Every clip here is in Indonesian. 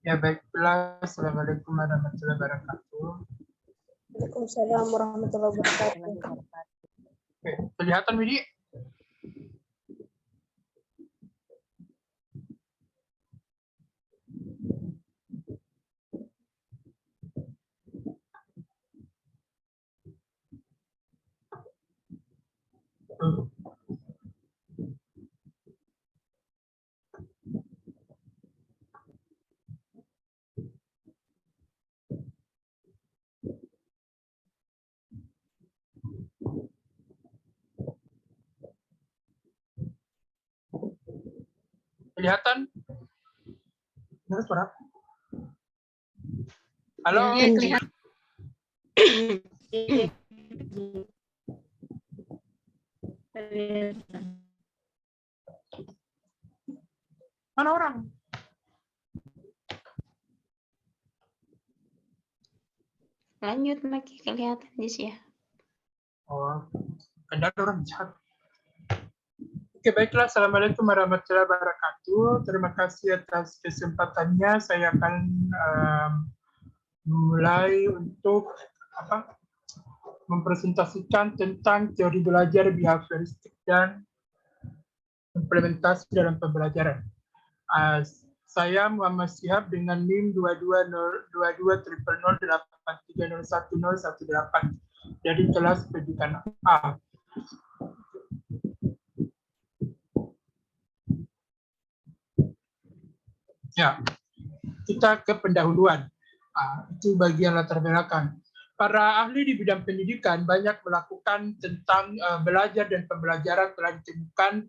Ya baiklah, Assalamualaikum warahmatullahi wabarakatuh. Waalaikumsalam warahmatullahi wabarakatuh. Oke, kelihatan Widi? Kelihatan? Dengar suara? Halo? Ya, kelihatan. Mana orang? Lanjut, Maki, kelihatan ya. Oh, ada orang jahat. Oke, baiklah. Assalamualaikum warahmatullahi wabarakatuh. Terima kasih atas kesempatannya. Saya akan mulai untuk mempresentasikan tentang teori belajar behavioristik dan implementasi dalam pembelajaran. Saya Muhammad Syihab dengan NIM 22000008301018 dari kelas pendidikan A. Ya, kita ke pendahuluan. Itu bagian latar belakang. Para ahli di bidang pendidikan banyak melakukan tentang belajar dan pembelajaran telah ditemukan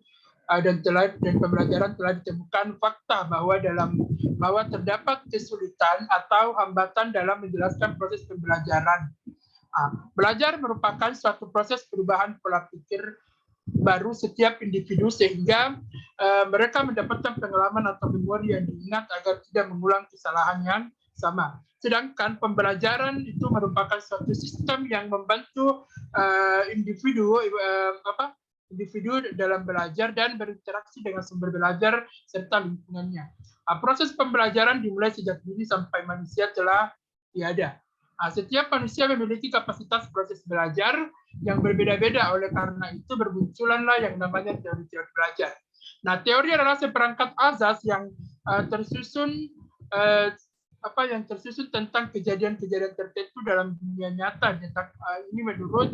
dan pembelajaran telah ditemukan fakta bahwa terdapat kesulitan atau hambatan dalam menjelaskan proses pembelajaran. Belajar merupakan suatu proses perubahan pola pikir baru setiap individu sehingga mereka mendapatkan pengalaman atau memori yang diingat agar tidak mengulang kesalahan yang sama. Sedangkan pembelajaran itu merupakan suatu sistem yang membantu individu dalam belajar dan berinteraksi dengan sumber belajar serta lingkungannya. Proses pembelajaran dimulai sejak dini sampai manusia telah tiada. Setiap manusia memiliki kapasitas proses belajar yang berbeda-beda, oleh karena itu bermunculanlah yang namanya teori-teori belajar. Nah, teori adalah seperangkat azas yang tersusun tentang kejadian-kejadian tertentu dalam dunia nyata. Ini menurut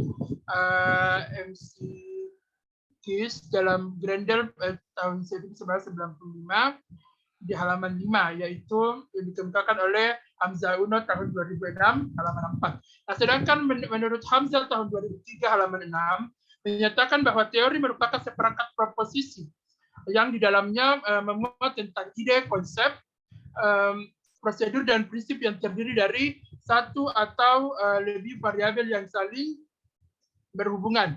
MC Keys dalam Grendel tahun 1995 di halaman 5, yaitu yang dikemukakan oleh Hamzah Uno tahun 2006 halaman 4. Nah, sedangkan menurut Hamzah tahun 2003 halaman 6 menyatakan bahwa teori merupakan seperangkat proposisi yang di dalamnya memuat tentang ide, konsep, prosedur dan prinsip yang terdiri dari satu atau lebih variabel yang saling berhubungan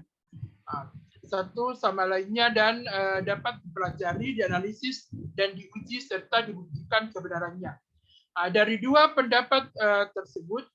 satu sama lainnya dan dapat dipelajari, dianalisis, dan diuji serta dibuktikan kebenarannya. Dari dua pendapat tersebut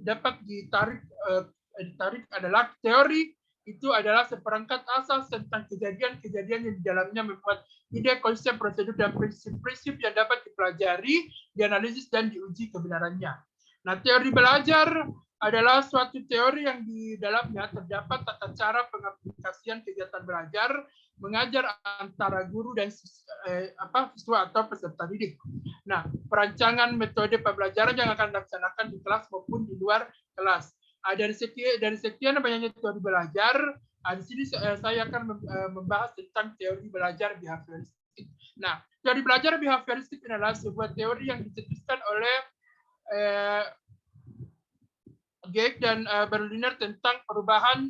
dapat ditarik adalah teori itu adalah seperangkat asas tentang kejadian-kejadian yang di dalamnya membuat ide, konsep, prosedur, dan prinsip-prinsip yang dapat dipelajari, dianalisis, dan diuji kebenarannya. Nah, teori belajar adalah suatu teori yang di dalamnya terdapat tata cara pengaplikasian kegiatan belajar mengajar antara guru dan siswa atau peserta didik. Nah, perancangan metode pembelajaran yang akan dilaksanakan di kelas maupun di luar kelas. Dari sekian banyaknya teori belajar, di sini saya akan membahas tentang teori belajar behavioristik. Nah, teori belajar behavioristik adalah sebuah teori yang dicetuskan oleh Geek dan Berliner tentang perubahan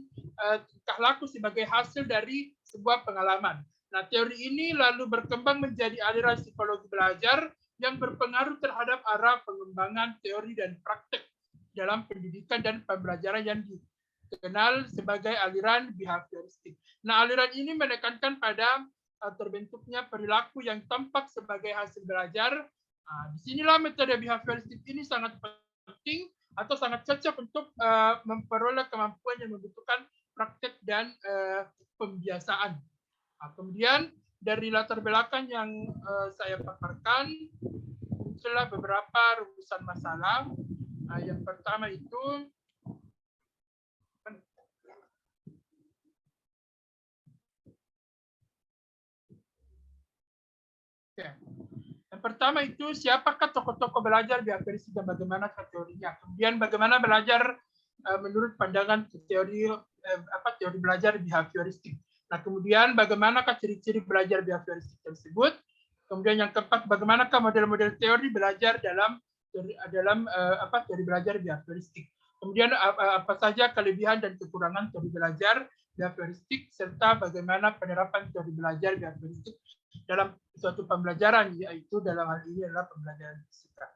tingkah laku sebagai hasil dari sebuah pengalaman. Nah, teori ini lalu berkembang menjadi aliran psikologi belajar yang berpengaruh terhadap arah pengembangan teori dan praktek dalam pendidikan dan pembelajaran yang dikenal sebagai aliran behavioristik. Nah, aliran ini menekankan pada terbentuknya perilaku yang tampak sebagai hasil belajar. Disinilah metode behavioristik ini sangat penting atau sangat cocok untuk memperoleh kemampuan yang membutuhkan praktek dan pembiasaan. Kemudian dari latar belakang yang saya paparkan, muncullah beberapa rumusan masalah. Yang pertama itu siapakah tokoh-tokoh belajar behavioristik dan bagaimana teorinya. Kemudian bagaimana belajar menurut pandangan teori teori belajar behavioristik. Nah, kemudian bagaimanakah ciri-ciri belajar behavioristik tersebut? Kemudian yang keempat, bagaimanakah model-model teori belajar dalam teori belajar behavioristik. Kemudian apa saja kelebihan dan kekurangan teori belajar behavioristik serta bagaimana penerapan teori belajar behavioristik dalam suatu pembelajaran, yaitu dalam hal ini adalah pembelajaran fisika.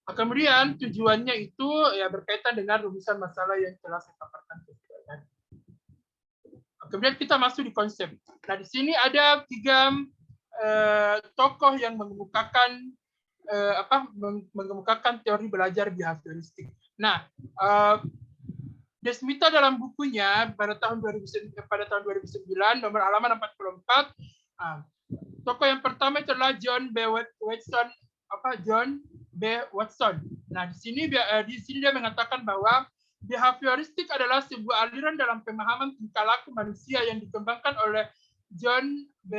Kemudian tujuannya itu ya berkaitan dengan rumusan masalah yang telah saya paparkan. Kemudian kita masuk di konsep. Nah, di sini ada 3 tokoh yang mengemukakan teori belajar behavioristik. Nah, Desmita dalam bukunya pada tahun 2009 nomor halaman 44, tokoh yang pertama adalah John B. Watson. Nah, di sini dia mengatakan bahwa behavioristik adalah sebuah aliran dalam pemahaman tingkah laku manusia yang dikembangkan oleh John B.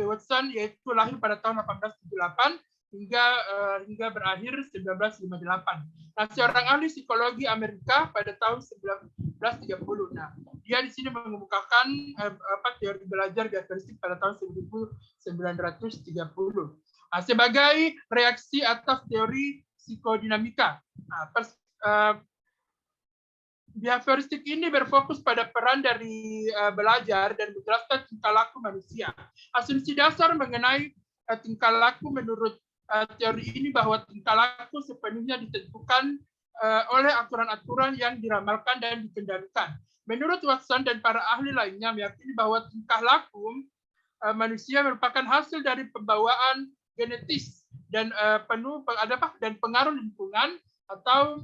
Watson, yaitu lahir pada tahun 1878 hingga berakhir 1958. Nah, seorang ahli psikologi Amerika pada tahun 1930. Nah, dia di sini mengemukakan teori belajar behavioristik pada tahun 1930. Sebagai reaksi atas teori psikodinamika. Behavioristik ini berfokus pada peran dari belajar dan menjelaskan tingkah laku manusia. Asumsi dasar mengenai tingkah laku menurut teori ini bahwa tingkah laku sepenuhnya ditentukan oleh aturan-aturan yang diramalkan dan dikendalikan. Menurut Watson dan para ahli lainnya meyakini bahwa tingkah laku manusia merupakan hasil dari pembawaan genetis dan pengaruh lingkungan atau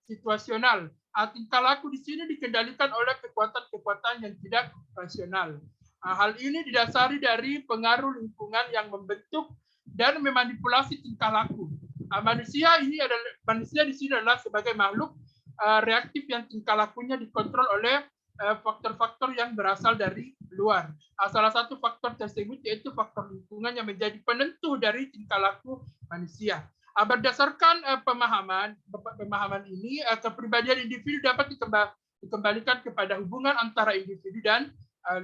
situasional. Tingkah laku di sini dikendalikan oleh kekuatan-kekuatan yang tidak rasional. Hal ini didasari dari pengaruh lingkungan yang membentuk dan memanipulasi tingkah laku. Manusia di sini adalah sebagai makhluk reaktif yang tingkah lakunya dikontrol oleh faktor-faktor yang berasal dari luar. Salah satu faktor tersebut yaitu faktor lingkungan yang menjadi penentu dari tingkah laku manusia. Berdasarkan pemahaman ini, kepribadian individu dapat dikembalikan kepada hubungan antara individu dan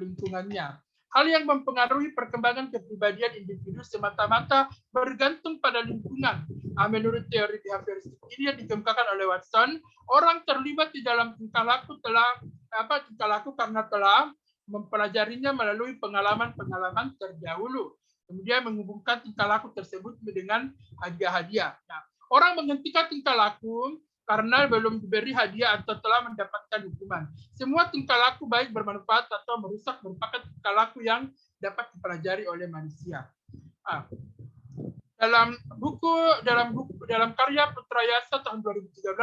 lingkungannya. Hal yang mempengaruhi perkembangan kepribadian individu semata-mata bergantung pada lingkungan. Menurut teori behavioristik ini yang dikemukakan oleh Watson, orang terlibat di dalam tingkah laku karena telah mempelajarinya melalui pengalaman-pengalaman terdahulu. Kemudian menghubungkan tingkah laku tersebut dengan hadiah-hadiah. Nah, orang menghentikan tingkah laku karena belum diberi hadiah atau telah mendapatkan hukuman. Semua tingkah laku baik bermanfaat atau merusak merupakan tingkah laku yang dapat dipelajari oleh manusia. Dalam karya Putrayasa tahun 2013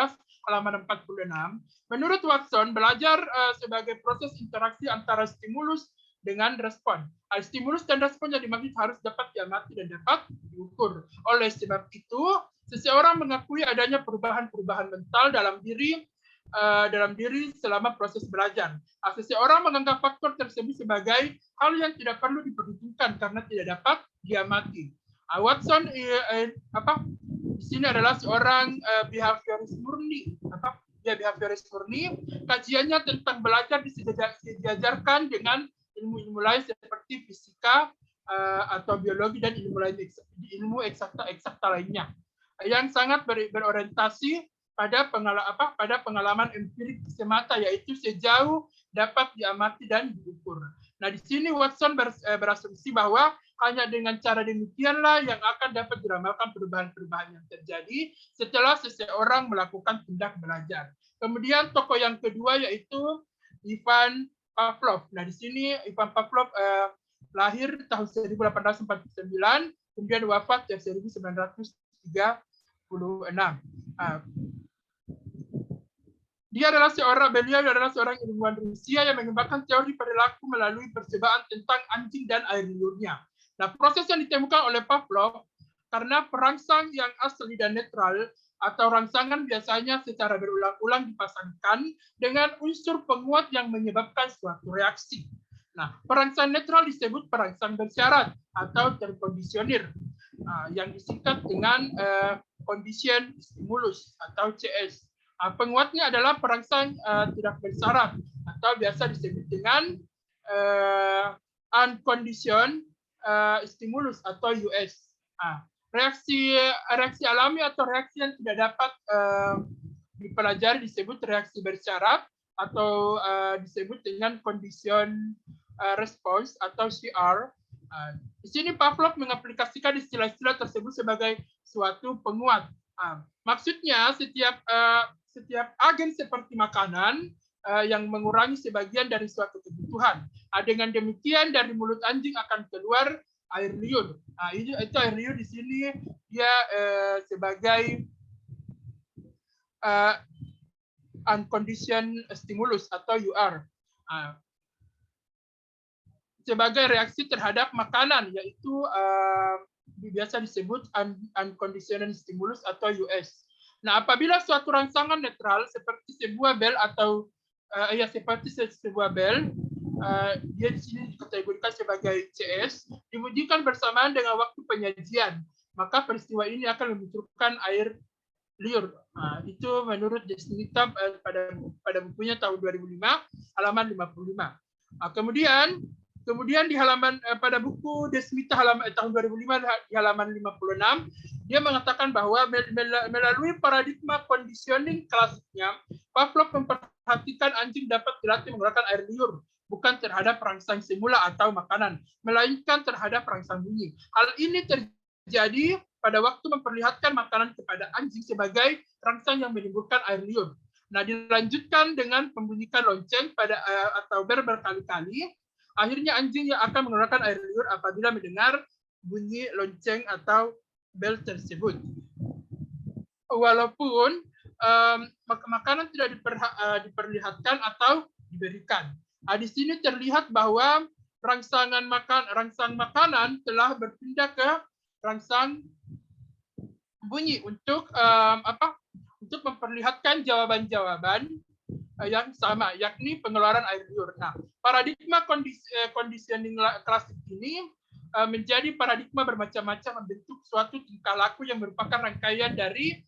halaman 46, menurut Watson, belajar sebagai proses interaksi antara stimulus dengan respon. Stimulus dan respon yang dimaksud harus dapat diamati dan dapat diukur. Oleh sebab itu, seseorang mengakui adanya perubahan-perubahan mental dalam diri selama proses belajar. Seseorang menganggap faktor tersebut sebagai hal yang tidak perlu diperhitungkan karena tidak dapat diamati. Watson di sini adalah seorang behavioris murni. Behavioris murni. Kajiannya tentang belajar diajarkan dengan ilmu-ilmu lain seperti fisika atau biologi dan ilmu eksakta lainnya, yang sangat berorientasi pada pengalaman empirik semata, yaitu sejauh dapat diamati dan diukur. Nah, di sini Watson berasumsi bahwa hanya dengan cara demikianlah yang akan dapat diramalkan perubahan-perubahan yang terjadi setelah seseorang melakukan tindak belajar. Kemudian tokoh yang kedua yaitu Ivan Pavlov. Nah, di sini Ivan Pavlov lahir tahun 1849, kemudian wafat tahun 1936. Beliau adalah seorang ilmuwan Rusia yang mengembangkan teori perilaku melalui percobaan tentang anjing dan air liurnya. Nah, proses yang ditemukan oleh Pavlov karena perangsang yang asli dan netral atau rangsangan biasanya secara berulang-ulang dipasangkan dengan unsur penguat yang menyebabkan suatu reaksi. Nah, perangsang netral disebut perangsang bersyarat atau terkondisionir, yang disingkat dengan condition stimulus atau CS. Penguatnya adalah perangsang tidak bersyarat atau biasa disebut dengan unconditioned stimulus atau US. Reaksi alami atau reaksi yang tidak dapat dipelajari disebut reaksi bersyarat atau disebut dengan condition response atau CR. Di sini Pavlov mengaplikasikan istilah-istilah tersebut sebagai suatu penguat. Maksudnya setiap agen seperti makanan yang mengurangi sebagian dari suatu kebutuhan. Dengan demikian dari mulut anjing akan keluar air liur. Itu air liur di sini dia sebagai unconditioned stimulus atau UR. Sebagai reaksi terhadap makanan, yaitu biasa disebut unconditioned stimulus atau US. Nah, apabila suatu rangsangan netral seperti sebuah bel atau sebuah bel, dia di sini dikategorikan sebagai CS, diujikan bersamaan dengan waktu penyajian, maka peristiwa ini akan memunculkan air liur. Itu menurut Desmita pada bukunya tahun 2005, halaman 55. Kemudian di halaman pada buku Desmita tahun 2005 di halaman 56, dia mengatakan bahwa melalui paradigma conditioning klasiknya, Pavlov memperhatikan anjing dapat dilatih mengeluarkan air liur, bukan terhadap perangsang semula atau makanan, melainkan terhadap perangsang bunyi. Hal ini terjadi pada waktu memperlihatkan makanan kepada anjing sebagai rangsang yang menimbulkan air liur. Nah, dilanjutkan dengan membunyikan lonceng atau berkali-kali. Akhirnya anjing yang akan mengeluarkan air liur apabila mendengar bunyi lonceng atau bel tersebut. Walaupun makanan tidak diperlihatkan atau diberikan. Di sini terlihat bahwa rangsang makanan telah berpindah ke rangsang bunyi untuk memperlihatkan jawaban-jawaban yang sama, yakni pengeluaran air liur. Nah, paradigma conditioning klasik ini menjadi paradigma bermacam-macam membentuk suatu tingkah laku yang merupakan rangkaian dari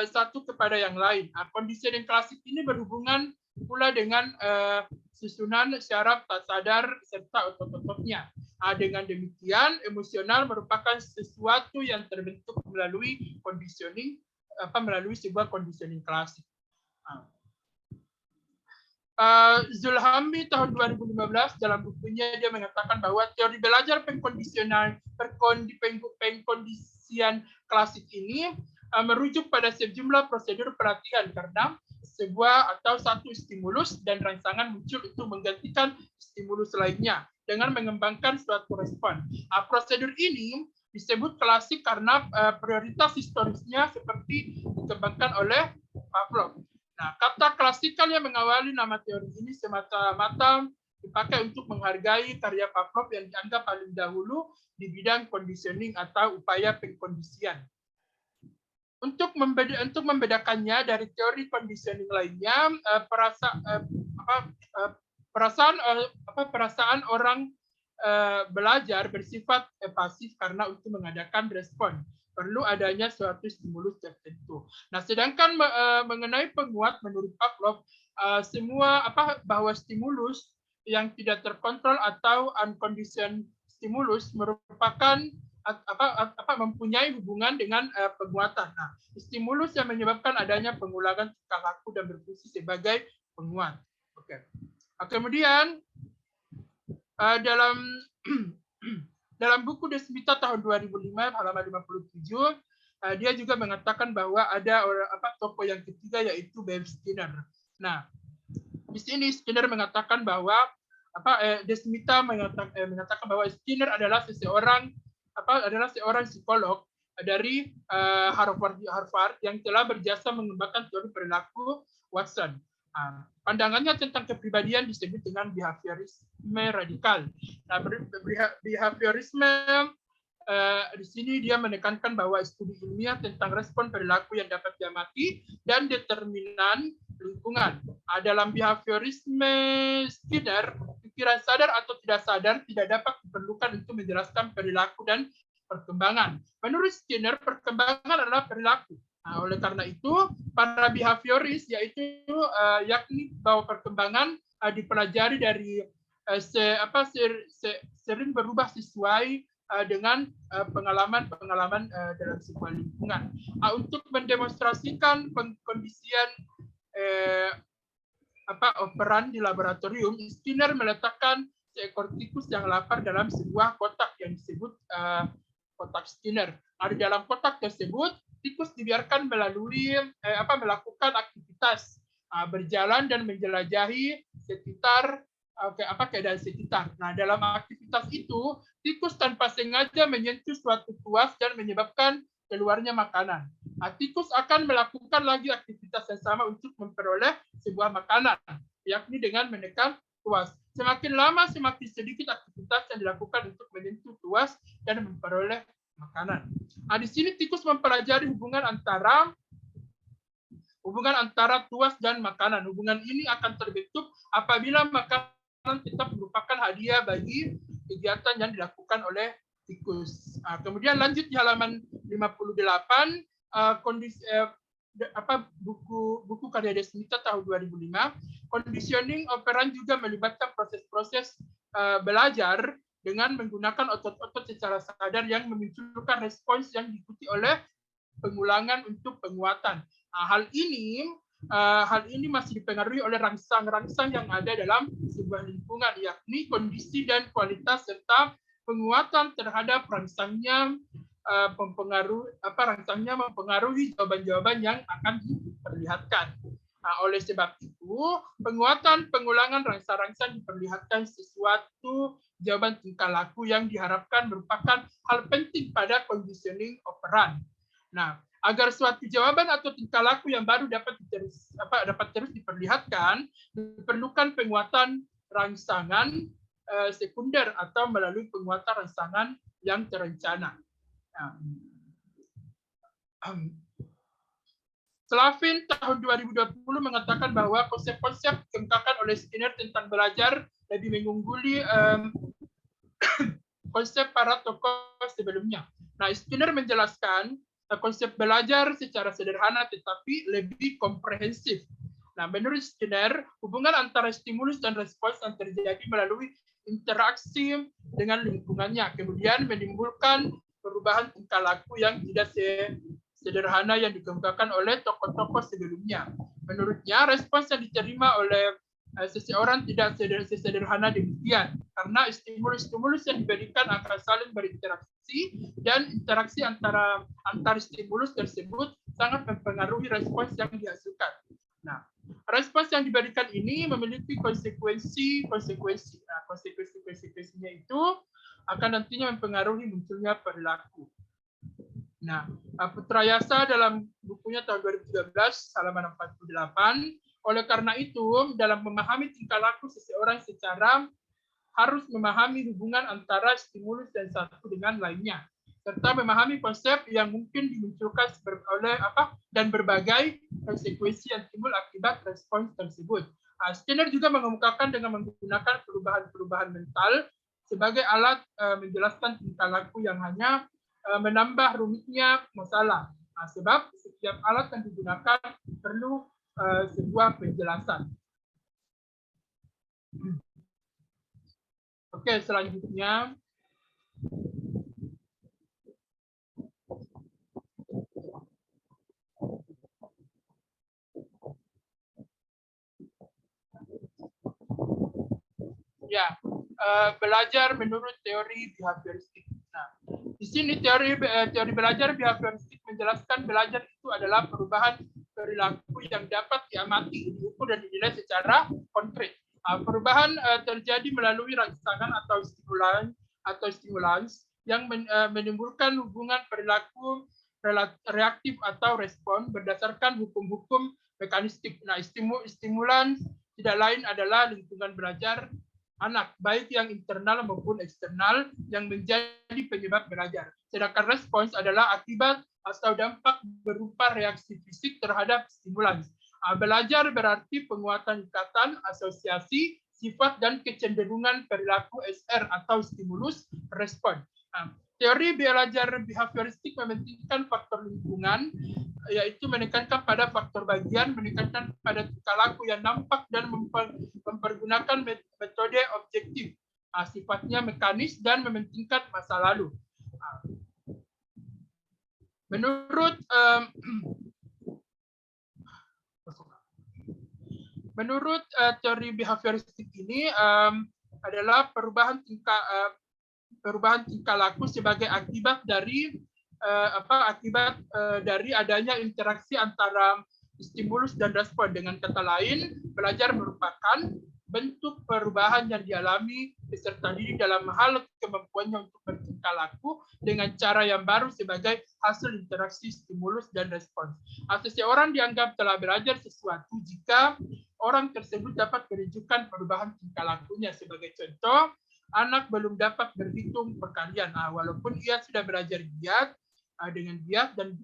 satu kepada yang lain. Conditioning klasik ini berhubungan pula dengan susunan syaraf tak sadar serta otot-ototnya. Dengan demikian, emosional merupakan sesuatu yang terbentuk melalui conditioning, melalui sebuah conditioning klasik. Zulhami tahun 2015 dalam bukunya dia mengatakan bahwa teori belajar pengkondisian klasik ini merujuk pada sejumlah prosedur pelatihan karena sebuah atau satu stimulus dan rangsangan muncul untuk menggantikan stimulus lainnya dengan mengembangkan suatu respon. Prosedur ini disebut klasik karena prioritas historisnya seperti dikembangkan oleh Pavlov. Nah, kata klasikal yang mengawali nama teori ini semata-mata dipakai untuk menghargai karya Pavlov yang dianggap paling dahulu di bidang conditioning atau upaya pengkondisian. Untuk membedakannya dari teori conditioning lainnya, perasaan orang belajar bersifat pasif karena untuk mengadakan respon perlu adanya suatu stimulus tertentu. Nah, sedangkan mengenai penguat menurut Pavlov, bahwa stimulus yang tidak terkontrol atau unconditioned stimulus merupakan mempunyai hubungan dengan penguatan. Nah, stimulus yang menyebabkan adanya pengulangan tingkah laku dan berfungsi sebagai penguat. Oke. Kemudian dalam buku Desmita tahun 2005 halaman 57, dia juga mengatakan bahwa ada tokoh yang ketiga yaitu B.F. Skinner. Nah, di sini Skinner mengatakan bahwa Desmita mengatakan bahwa Skinner adalah seorang psikolog dari Harvard yang telah berjasa mengembangkan teori perilaku Watson. Pandangannya tentang kepribadian disebut dengan behaviorisme radikal. Nah, behaviorisme di sini dia menekankan bahwa studi ilmiah tentang respon perilaku yang dapat diamati dan determinan lingkungan. Dalam behaviorisme Skinner, pikiran sadar atau tidak sadar tidak dapat diperlukan untuk menjelaskan perilaku dan perkembangan. Menurut Skinner, perkembangan adalah perilaku. Oleh karena itu, para behavioris yaitu yakni bahwa perkembangan dipelajari dari sering berubah sesuai dengan pengalaman-pengalaman dalam sebuah lingkungan. Untuk mendemonstrasikan kondisian operan di laboratorium, Skinner meletakkan seekor tikus yang lapar dalam sebuah kotak yang disebut kotak Skinner. Di dalam kotak tersebut, tikus dibiarkan melakukan aktivitas berjalan dan menjelajahi sekitar keadaan sekitar. Nah, dalam aktivitas itu, tikus tanpa sengaja menyentuh suatu tuas dan menyebabkan keluarnya makanan. Tikus akan melakukan lagi aktivitas yang sama untuk memperoleh sebuah makanan, yakni dengan menekan tuas. Semakin lama, semakin sedikit aktivitas yang dilakukan untuk menyentuh tuas dan memperoleh makanan. Di sini tikus mempelajari hubungan antara tuas dan makanan. Hubungan ini akan terbentuk apabila makanan tetap merupakan hadiah bagi kegiatan yang dilakukan oleh tikus. Kemudian lanjut di halaman 58, buku karya Desmita tahun 2005, conditioning operan juga melibatkan proses-proses belajar dengan menggunakan otot-otot secara sadar yang memunculkan respons yang diikuti oleh pengulangan untuk penguatan. Hal ini masih dipengaruhi oleh rangsang-rangsang yang ada dalam sebuah lingkungan, yakni kondisi dan kualitas serta penguatan terhadap rangsangnya rangsangnya mempengaruhi jawaban-jawaban yang akan diperlihatkan. Oleh sebab itu, pengulangan rangsang-rangsang diperlihatkan sesuatu jawaban tingkah laku yang diharapkan merupakan hal penting pada conditioning operan. Nah, agar suatu jawaban atau tingkah laku yang baru dapat terus diperlihatkan, diperlukan penguatan rangsangan sekunder atau melalui penguatan rangsangan yang terencana. Slavin tahun 2020 mengatakan bahwa konsep-konsep dikemukakan oleh Skinner tentang belajar lebih mengungguli konsep para tokoh sebelumnya. Nah, Skinner menjelaskan konsep belajar secara sederhana tetapi lebih komprehensif. Nah, menurut Skinner, hubungan antara stimulus dan respons yang terjadi melalui interaksi dengan lingkungannya, kemudian menimbulkan perubahan tingkah laku yang tidak sederhana yang dikemukakan oleh tokoh-tokoh sebelumnya. Menurutnya, respons yang diterima oleh seseorang tidak sederhana demikian, karena stimulus-stimulus yang diberikan akan saling berinteraksi dan interaksi antar stimulus tersebut sangat mempengaruhi respons yang dihasilkan. Nah, respons yang diberikan ini memiliki konsekuensi. Nah, konsekuensinya itu akan nantinya mempengaruhi munculnya perilaku. Nah, Putrayasa dalam bukunya tahun 2013 halaman 48, oleh karena itu dalam memahami tingkah laku seseorang secara harus memahami hubungan antara stimulus dan satu dengan lainnya, serta memahami konsep yang mungkin dimunculkan oleh dan berbagai konsekuensi yang timbul akibat respons tersebut. Skinner juga mengemukakan dengan menggunakan perubahan-perubahan mental sebagai alat menjelaskan tingkah laku yang hanya menambah rumitnya masalah. Sebab setiap alat yang digunakan perlu sebuah penjelasan. Oke, selanjutnya. Ya, belajar menurut teori behavioristik. Nah, di sini teori belajar behavioristik menjelaskan belajar itu adalah perubahan perilaku yang dapat diamati, diukur, dan dinilai secara konkret. Perubahan terjadi melalui rangsangan atau stimulans yang menimbulkan hubungan perilaku reaktif atau respon berdasarkan hukum-hukum mekanistik. Nah, stimulan tidak lain adalah lingkungan belajar anak, baik yang internal maupun eksternal, yang menjadi penyebab belajar. Sedangkan respons adalah akibat atau dampak berupa reaksi fisik terhadap stimulans. Belajar berarti penguatan ikatan, asosiasi, sifat, dan kecenderungan perilaku SR atau stimulus respon. Teori belajar behavioristik mementingkan faktor lingkungan, yaitu menekankan pada faktor bagian, menekankan pada tingkah laku yang nampak, dan mempergunakan metode objektif. Sifatnya mekanis dan mementingkan masa lalu. Menurut teori behavioristik ini adalah perubahan tingkah laku sebagai akibat dari adanya interaksi antara stimulus dan respon. Dengan kata lain, belajar merupakan bentuk perubahan yang dialami peserta didik dalam hal kemampuannya untuk bertingkah laku dengan cara yang baru sebagai hasil interaksi stimulus dan respons. Seseorang dianggap telah belajar sesuatu jika orang tersebut dapat menunjukkan perubahan tingkah lakunya. Sebagai contoh, anak belum dapat berhitung perkalian, walaupun ia sudah belajar giat dengan giat dan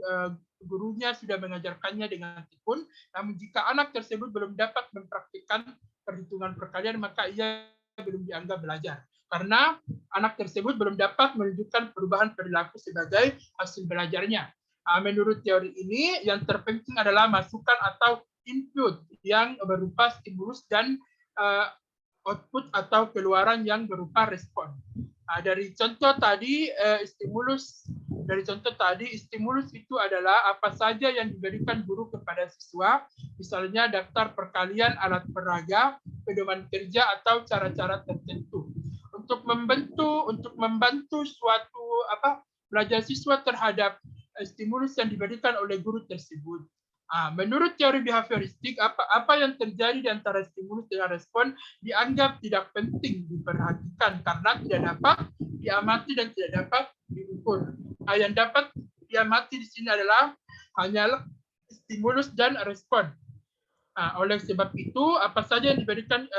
gurunya sudah mengajarkannya dengan tekun. Namun jika anak tersebut belum dapat mempraktikkan perhitungan perkalian, maka ia belum dianggap belajar, karena anak tersebut belum dapat menunjukkan perubahan perilaku sebagai hasil belajarnya. Menurut teori ini, yang terpenting adalah masukan atau input yang berupa stimulus dan output atau keluaran yang berupa respon. Dari contoh tadi, stimulus itu adalah apa saja yang diberikan guru kepada siswa, misalnya daftar perkalian, alat peraga, pedoman kerja, atau cara-cara tertentu. Untuk membantu suatu belajar siswa terhadap stimulus yang diberikan oleh guru tersebut. Menurut teori behavioristik, apa yang terjadi di antara stimulus dengan respon dianggap tidak penting diperhatikan karena tidak dapat diamati dan tidak dapat diukur. Yang dapat diamati di sini adalah hanyalah stimulus dan respon. Oleh sebab itu, apa saja yang diberikan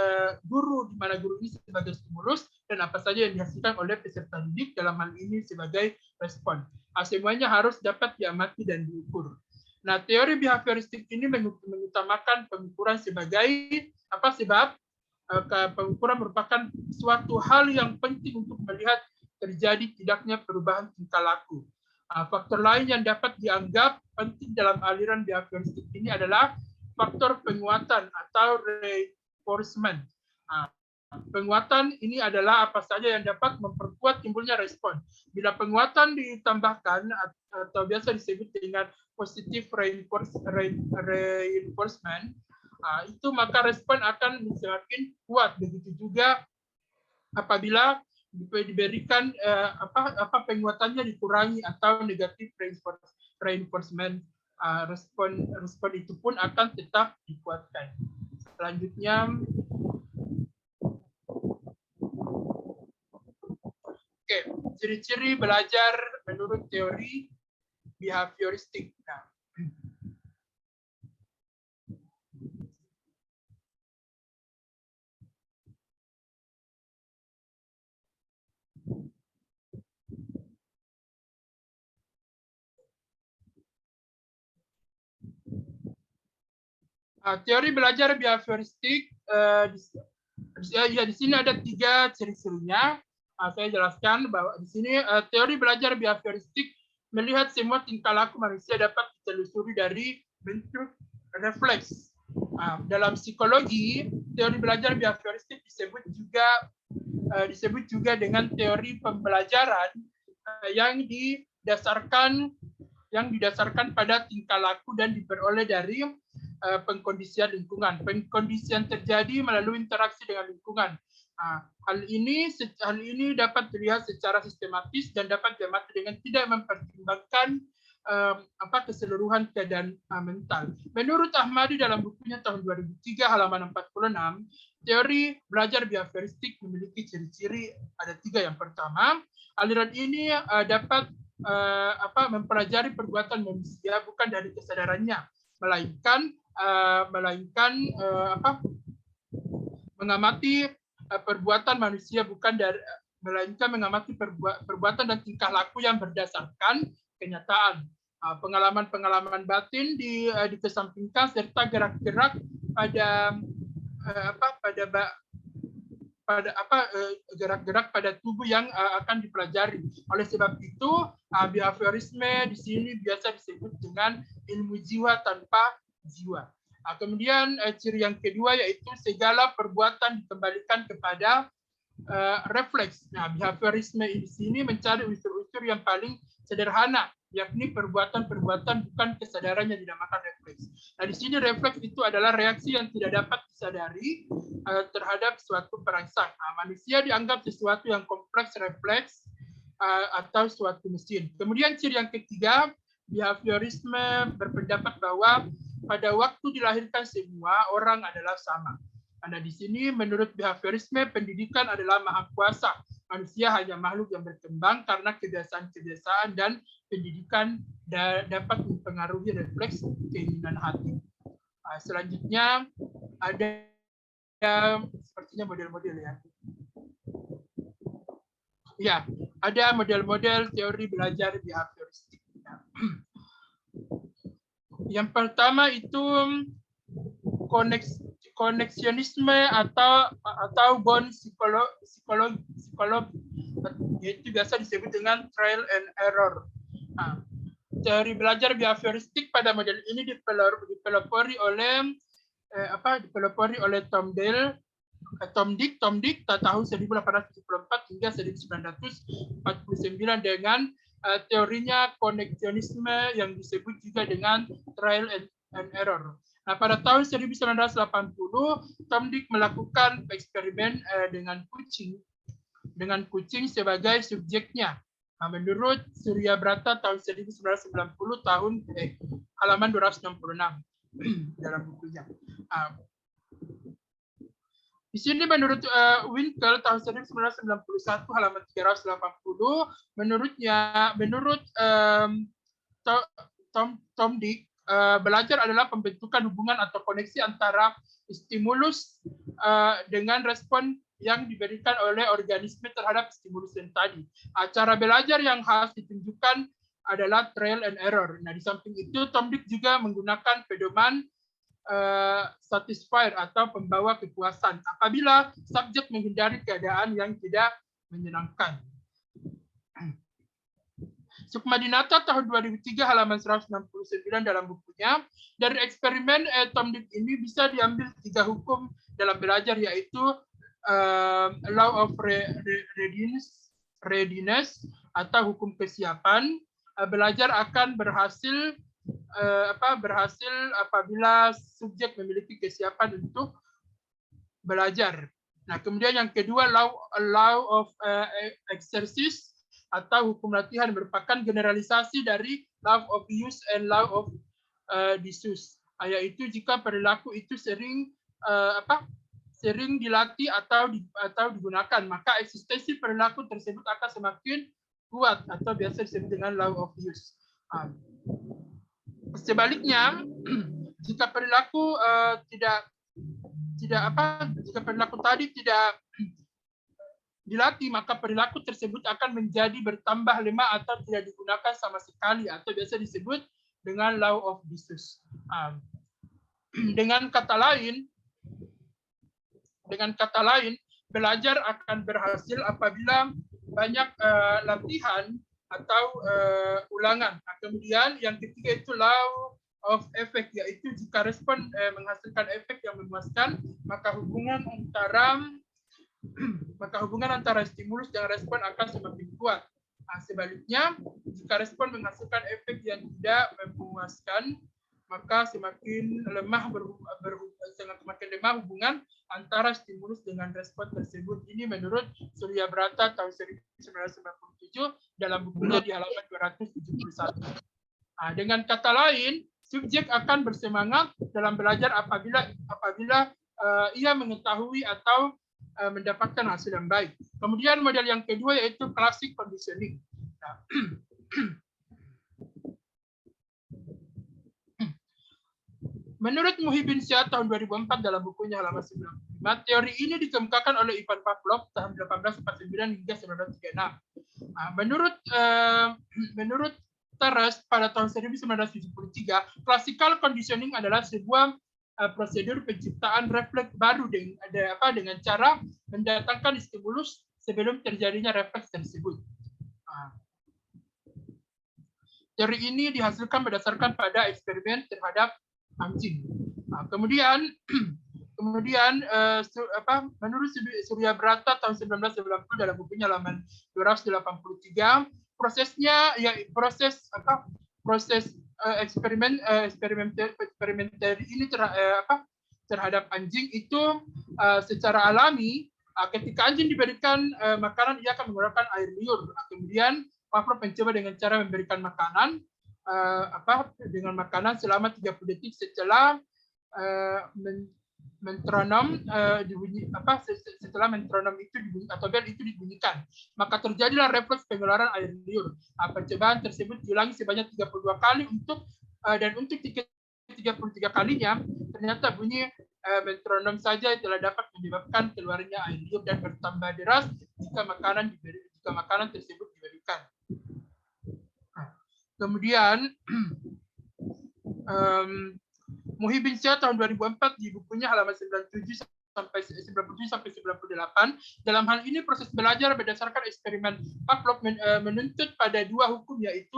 guru, di mana guru ini sebagai stimulus, dan apa saja yang dihasilkan oleh peserta didik dalam hal ini sebagai respon. Semuanya harus dapat diamati dan diukur. Nah, teori behavioristik ini mengutamakan pengukuran sebagai sebab pengukuran merupakan suatu hal yang penting untuk melihat terjadi tidaknya perubahan tingkah laku. Faktor lain yang dapat dianggap penting dalam aliran behavioristik ini adalah faktor penguatan atau reinforcement. Penguatan ini adalah apa saja yang dapat memperkuat timbulnya respon. Bila penguatan ditambahkan atau biasa disebut dengan positive reinforcement, itu maka respon akan semakin kuat. Begitu juga apabila diberikan penguatannya dikurangi atau negative reinforcement, respon itu pun akan tetap dikuatkan. Selanjutnya, ciri-ciri belajar menurut teori behavioristik. Teori belajar behavioristik di sini ada 3 ciri-cirinya. Saya jelaskan bahwa di sini teori belajar behavioristik melihat semua tingkah laku manusia dapat ditelusuri dari bentuk refleks. Dalam psikologi, teori belajar behavioristik disebut juga dengan teori pembelajaran yang didasarkan pada tingkah laku dan diperoleh dari pengkondisian lingkungan. Pengkondisian terjadi melalui interaksi dengan lingkungan. Hal ini dapat dilihat secara sistematis dan dapat diamati dengan tidak mempertimbangkan keseluruhan keadaan mental. Menurut Ahmadi dalam bukunya tahun 2003 halaman 46, teori belajar behavioristik memiliki ciri-ciri, ada 3. Yang pertama, aliran ini dapat mempelajari perbuatan manusia bukan dari kesadarannya, melainkan melainkan mengamati perbuatan manusia, bukan dari, melainkan mengamati perbuatan dan tingkah laku yang berdasarkan kenyataan. Pengalaman-pengalaman batin dikesampingkan, serta gerak-gerak gerak-gerak pada tubuh yang akan dipelajari. Oleh sebab itu, behaviorisme di sini biasa disebut dengan ilmu jiwa tanpa jiwa. Kemudian ciri yang kedua yaitu segala perbuatan dikembalikan kepada refleks. Nah, behaviorisme di sini mencari unsur-unsur yang paling sederhana, yakni perbuatan-perbuatan bukan kesadaran yang dinamakan refleks. Nah, di sini refleks itu adalah reaksi yang tidak dapat disadari terhadap suatu perangsang. Nah, manusia dianggap sesuatu yang kompleks refleks atau suatu mesin. Kemudian ciri yang ketiga, behaviorisme berpendapat bahwa pada waktu dilahirkan semua orang adalah sama. Karena di sini menurut behaviorisme pendidikan adalah maha kuasa. Manusia hanya makhluk yang berkembang karena kebiasaan-kebiasaan dan pendidikan dapat mempengaruhi refleks keinginan hati. Selanjutnya ada sepertinya model-model ya. Ya, ada model-model teori belajar behavioristik. Yang pertama itu koneksionisme atau bond psikologi, yaitu biasa disebut dengan trial and error. Nah, teori belajar behavioristik pada model ini dipelopori oleh Tom Dick tahun 1874 hingga 1949 dengan teorinya koneksionisme yang disebut juga dengan trial and error. Nah, pada tahun 1980, Tom Dick melakukan eksperimen dengan kucing sebagai subjeknya. Nah, menurut Surya Brata tahun 1990 halaman 266 dalam bukunya. Di sini menurut Winkel tahun 1991 halaman 380, menurut Tom Dick, belajar adalah pembentukan hubungan atau koneksi antara stimulus dengan respon yang diberikan oleh organisme terhadap stimulus yang tadi. Cara belajar yang harus ditunjukkan adalah trial and error. Nah, di samping itu, Tom Dick juga menggunakan pedoman satisfier atau pembawa kepuasan apabila subjek menghindari keadaan yang tidak menyenangkan. Sukmadinata tahun 2003 halaman 169 dalam bukunya, dari eksperimen Tom Dick ini bisa diambil 3 hukum dalam belajar, yaitu law of readiness atau hukum kesiapan. Belajar akan berhasil apabila subjek memiliki kesiapan untuk belajar. Nah, kemudian yang kedua, law of exercise atau hukum latihan merupakan generalisasi dari law of use and law of disuse, yaitu jika perilaku itu sering dilatih atau digunakan, maka eksistensi perilaku tersebut akan semakin kuat atau biasa disebut dengan law of use. Sebaliknya, jika perilaku jika perilaku tadi tidak dilatih, maka perilaku tersebut akan menjadi bertambah lemah atau tidak digunakan sama sekali, atau biasa disebut dengan law of disuse. Dengan kata lain, belajar akan berhasil apabila banyak latihan atau ulangan. Nah, kemudian yang ketiga itu law of effect, yaitu jika respon menghasilkan efek yang memuaskan, maka hubungan antara stimulus dan respon akan semakin kuat. Nah, sebaliknya, jika respon menghasilkan efek yang tidak memuaskan, maka semakin lemah hubungan antara stimulus dengan respon tersebut. Ini menurut Surya Brata tahun 1997 dalam bukunya di halaman 271. Nah, dengan kata lain, subjek akan bersemangat dalam belajar apabila ia mengetahui atau mendapatkan hasil yang baik. Kemudian model yang kedua yaitu classic conditioning. Nah, Menurut Muhyiddin Syah tahun 2004 dalam bukunya halaman 95, teori ini dikemukakan oleh Ivan Pavlov tahun 1849 hingga 1936. Menurut Teres pada tahun 1973, classical conditioning adalah sebuah prosedur penciptaan refleks baru dengan cara mendatangkan stimulus sebelum terjadinya refleks tersebut. Teori ini dihasilkan berdasarkan pada eksperimen terhadap anjing. Kemudian menurut Surya Brata tahun 1990 dalam bukunya halaman 283, proses eksperimenter ini terhadap anjing itu secara alami, ketika anjing diberikan makanan, ia akan mengeluarkan air liur. Kemudian Pavlov mencoba dengan cara memberikan makanan selama 30 detik setelah metronom setelah metronom itu dibunyikan atau bel itu dibunyikan, maka terjadilah refleks pengeluaran air liur. Percobaan tersebut diulangi sebanyak 32 kali untuk 33 kalinya ternyata bunyi metronom saja telah dapat menyebabkan keluarnya air liur dan bertambah deras jika makanan tersebut diberikan. Kemudian Muhyiddin Syah tahun 2004 di bukunya halaman 97 sampai 98, dalam hal ini proses belajar berdasarkan eksperimen Pavlov menuntut pada dua hukum, yaitu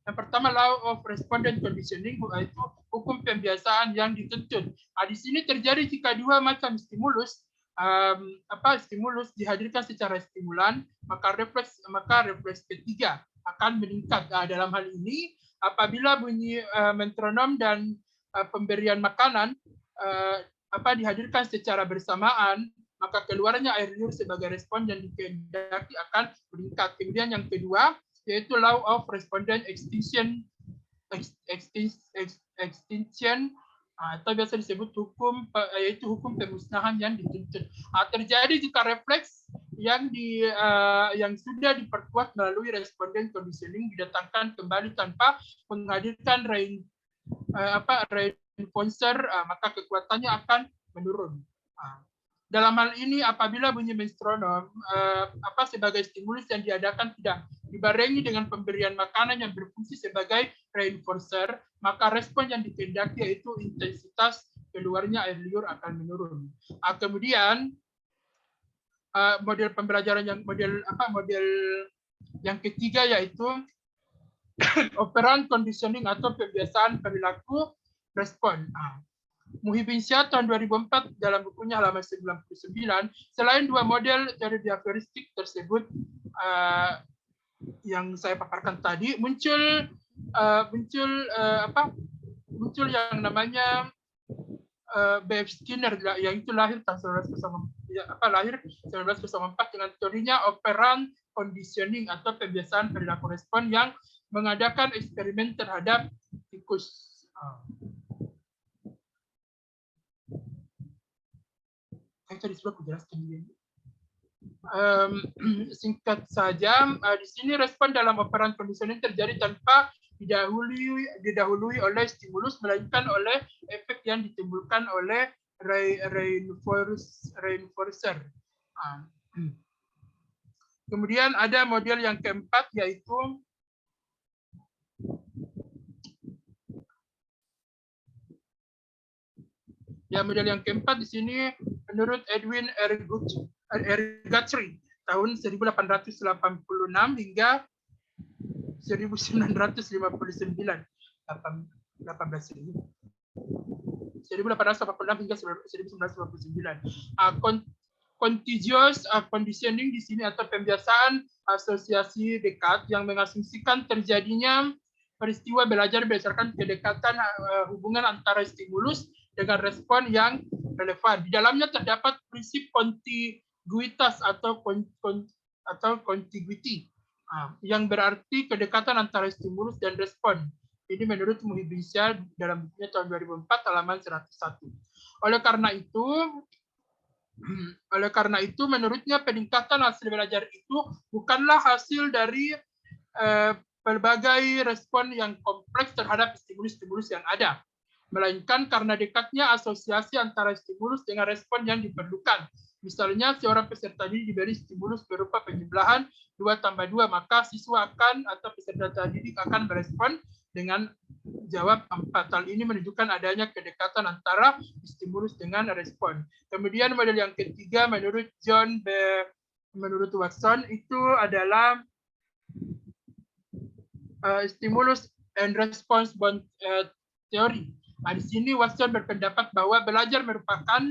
yang pertama law of respondent conditioning, yaitu hukum pembiasaan yang dituntut. Di sini terjadi jika dua macam stimulus dihadirkan secara stimulan, maka refleks ketiga akan meningkat. Dalam hal ini, apabila bunyi metronom dan pemberian makanan dihadirkan secara bersamaan, maka keluarnya air liur sebagai respon yang dikehendaki akan meningkat. Kemudian yang kedua, yaitu law of respondent extinction atau biasa disebut yaitu hukum pemusnahan yang dituntut. Terjadi jika refleks yang sudah diperkuat melalui respondent conditioning didatangkan kembali tanpa menghadirkan reinforcer, maka kekuatannya akan menurun. Dalam hal ini, apabila bunyi metronom sebagai stimulus yang diadakan tidak dibarengi dengan pemberian makanan yang berfungsi sebagai reinforcer, maka respon yang dikehendaki yaitu intensitas keluarnya air liur akan menurun. Kemudian model pembelajaran model yang ketiga yaitu operant conditioning atau pembiasaan perilaku respon. Muhyiddin Syah tahun 2004 dalam bukunya halaman 99, selain dua model teori behavioristik tersebut yang saya paparkan tadi, muncul yang namanya B.F. Skinner, yang itu lahir tahun 1904 dengan teorinya operant conditioning atau pembiasaan perilaku respon yang mengadakan eksperimen terhadap tikus. Saya tadi sudah menjelaskan ini. Singkat saja, di sini respon dalam operant conditioning terjadi tanpa didahului oleh stimulus, melainkan oleh efek yang ditimbulkan oleh reinforcer. Kemudian ada model yang keempat, yaitu model yang keempat di sini menurut Edwin R. Guthrie tahun 1886 hingga 1959. 1886 hingga 1959. Contiguous conditioning di sini atau pembiasaan asosiasi dekat yang mengasumsikan terjadinya peristiwa belajar berdasarkan kedekatan hubungan antara stimulus dengan respon yang relevan. Di dalamnya terdapat prinsip kontiguitas atau contiguity, yang berarti kedekatan antara stimulus dan respon. Ini menurut Muhyiddin Syah dalam bukunya tahun 2004 halaman 101. Oleh karena itu, menurutnya peningkatan hasil belajar itu bukanlah hasil dari berbagai respon yang kompleks terhadap stimulus-stimulus yang ada. melainkan karena dekatnya asosiasi antara stimulus dengan respon yang diperlukan. Misalnya, seorang peserta didik diberi stimulus berupa penjumlahan 2+2, maka siswa akan atau peserta didik akan berespon dengan jawab 4. Hal ini menunjukkan adanya kedekatan antara stimulus dengan respon. Kemudian model yang ketiga menurut menurut Watson itu adalah stimulus and response bond theory. Nah, di sini Watson berpendapat bahwa belajar merupakan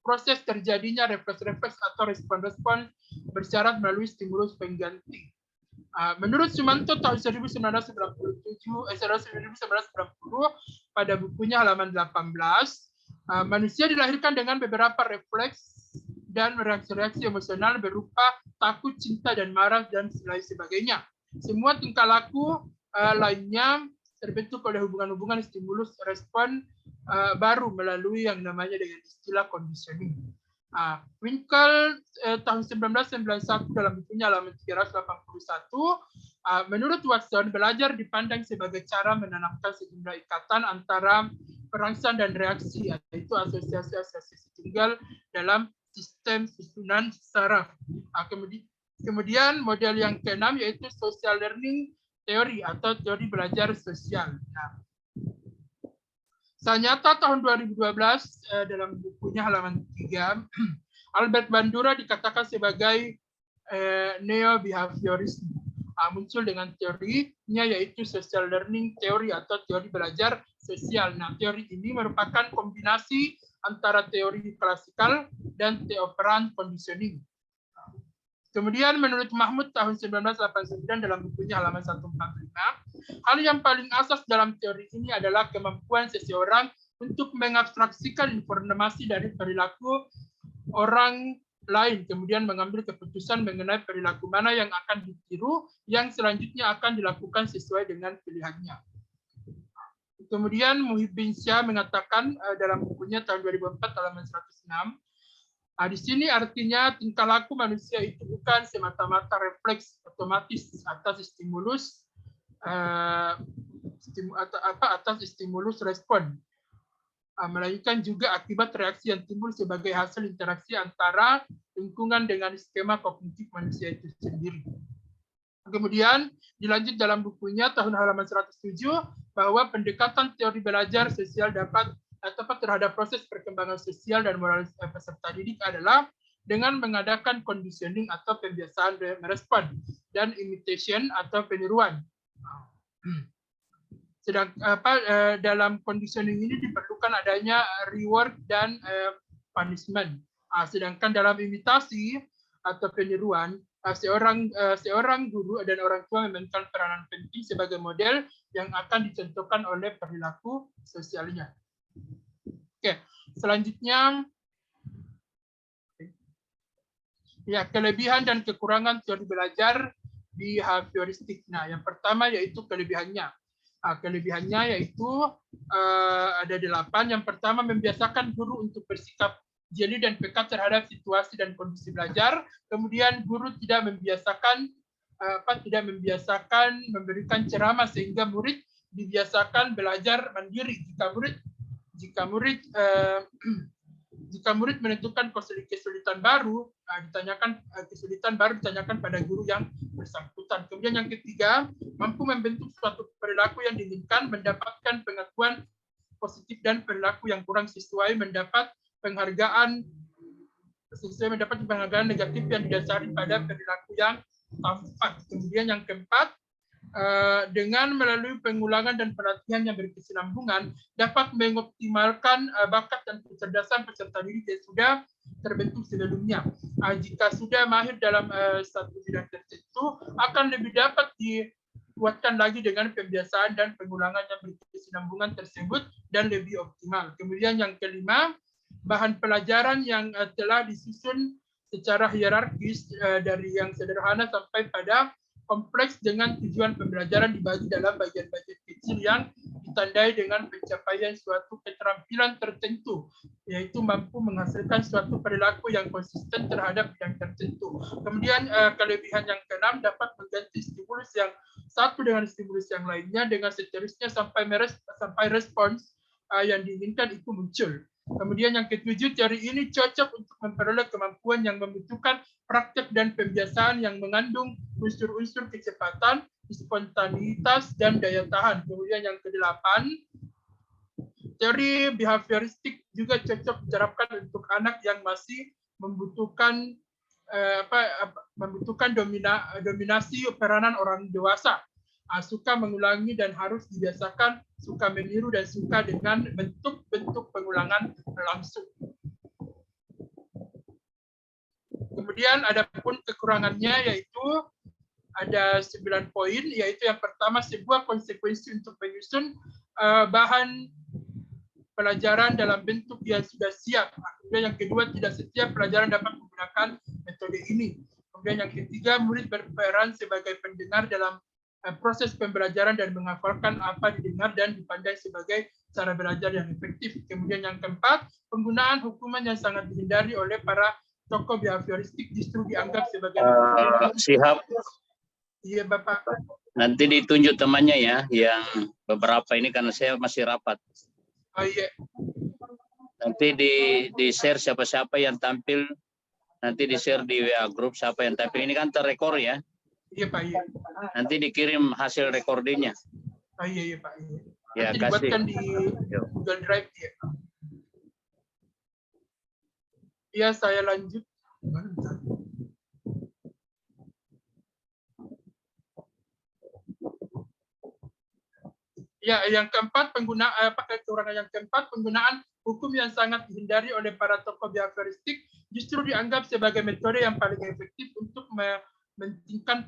proses terjadinya refleks-refleks atau respon-respon bersyarat melalui stimulus pengganti. Menurut Sumanto tahun 1990 pada bukunya halaman 18, manusia dilahirkan dengan beberapa refleks dan reaksi-reaksi emosional berupa takut, cinta, dan marah, dan lain sebagainya. Semua tingkah laku lainnya terbentuk oleh hubungan-hubungan stimulus respon baru melalui yang namanya dengan istilah conditioning. Winkel tahun 1991 dalam bukunya halaman 381, menurut Watson, belajar dipandang sebagai cara menanamkan sejumlah ikatan antara perangsang dan reaksi, yaitu asosiasi-asosiasi tunggal dalam sistem susunan saraf. Kemudian model yang keenam yaitu social learning theory atau teori belajar sosial. Ternyata tahun 2012 dalam bukunya halaman 3, Albert Bandura dikatakan sebagai neo-behaviorisme. Muncul dengan teorinya yaitu social learning theory atau teori belajar sosial. Nah, teori ini merupakan kombinasi antara teori klasikal dan operant conditioning. Kemudian menurut Mahmud tahun 1989 dalam bukunya halaman 145, hal yang paling asas dalam teori ini adalah kemampuan seseorang untuk mengabstraksikan informasi dari perilaku orang lain, kemudian mengambil keputusan mengenai perilaku mana yang akan ditiru, yang selanjutnya akan dilakukan sesuai dengan pilihannya. Kemudian Muhyiddin Syah mengatakan dalam bukunya tahun 2004 halaman 106, di sini artinya tingkah laku manusia itu bukan semata-mata refleks otomatis atas stimulus atas stimulus respon, melainkan juga akibat reaksi yang timbul sebagai hasil interaksi antara lingkungan dengan skema kognitif manusia itu sendiri. Kemudian dilanjut dalam bukunya tahun halaman 107 bahwa pendekatan teori belajar sosial dapat terhadap proses perkembangan sosial dan moral peserta didik adalah dengan mengadakan conditioning atau pembiasaan merespon dan imitation atau peniruan. Dalam conditioning ini diperlukan adanya reward dan punishment. Sedangkan dalam imitasi atau peniruan, seorang guru dan orang tua memainkan peranan penting sebagai model yang akan dicontohkan oleh perilaku sosialnya. Oke, selanjutnya ya, kelebihan dan kekurangan teori belajar behavioristik. Nah, yang pertama yaitu kelebihannya. Kelebihannya yaitu ada 8. Yang pertama, membiasakan guru untuk bersikap jeli dan peka terhadap situasi dan kondisi belajar. Kemudian guru tidak membiasakan memberikan ceramah sehingga murid dibiasakan belajar mandiri. Jika murid menentukan kesulitan baru, ditanyakan pada guru yang bersangkutan. Kemudian yang ketiga, mampu membentuk suatu perilaku yang diinginkan, mendapatkan pengakuan positif dan perilaku yang kurang sesuai, mendapat penghargaan negatif yang didasari pada perilaku yang tampak. Kemudian yang keempat, dengan melalui pengulangan dan pelatihan yang berkesinambungan dapat mengoptimalkan bakat dan kecerdasan peserta didik yang sudah terbentuk sebelumnya. Jika sudah mahir dalam satu bidang tertentu, akan lebih dapat dikuatkan lagi dengan pembiasaan dan pengulangan yang berkesinambungan tersebut dan lebih optimal. Kemudian yang kelima, bahan pelajaran yang telah disusun secara hierarkis dari yang sederhana sampai pada kompleks dengan tujuan pembelajaran dibagi dalam bagian-bagian kecil yang ditandai dengan pencapaian suatu keterampilan tertentu, yaitu mampu menghasilkan suatu perilaku yang konsisten terhadap bidang tertentu. Kemudian kelebihan yang keenam, dapat mengganti stimulus yang satu dengan stimulus yang lainnya dengan seterusnya sampai respons yang diinginkan itu muncul. Kemudian yang ketujuh, teori ini cocok untuk memperoleh kemampuan yang membutuhkan praktek dan pembiasaan yang mengandung unsur-unsur kecepatan, spontanitas, dan daya tahan. Kemudian yang kedelapan, teori behavioristik juga cocok diterapkan untuk anak yang masih membutuhkan dominasi peranan orang dewasa, suka mengulangi dan harus dibiasakan, suka meniru dan suka dengan bentuk-bentuk pengulangan langsung. Kemudian ada pun kekurangannya, yaitu ada 9 poin, yaitu yang pertama, sebuah konsekuensi untuk menyusun bahan pelajaran dalam bentuk yang sudah siap. Kemudian yang kedua, tidak setiap pelajaran dapat menggunakan metode ini. Kemudian yang ketiga, murid berperan sebagai pendengar dalam proses pembelajaran dan menghafalkan apa didengar dan dipandang sebagai cara belajar yang efektif. Kemudian yang keempat, penggunaan hukuman yang sangat dihindari oleh para tokoh behavioristik justru dianggap sebagai Sihab. Iya, Bapak. Nanti ditunjuk temannya ya, yang beberapa ini karena saya masih rapat. Oh iya. Nanti di share siapa-siapa yang tampil, nanti di share di WA grup siapa yang tampil. Ini kan terrekor ya. Iya, Pak. Iya. Nanti dikirim hasil recordingnya. Oh iya, Pak. Iya. Ya, nanti kasih. dibuatkan di Google Drive ya. Iya, saya lanjut. Ya, yang keempat, kekurangan yang keempat, penggunaan hukum yang sangat dihindari oleh para tokoh behavioristik justru dianggap sebagai metode yang paling efektif untuk menertibkan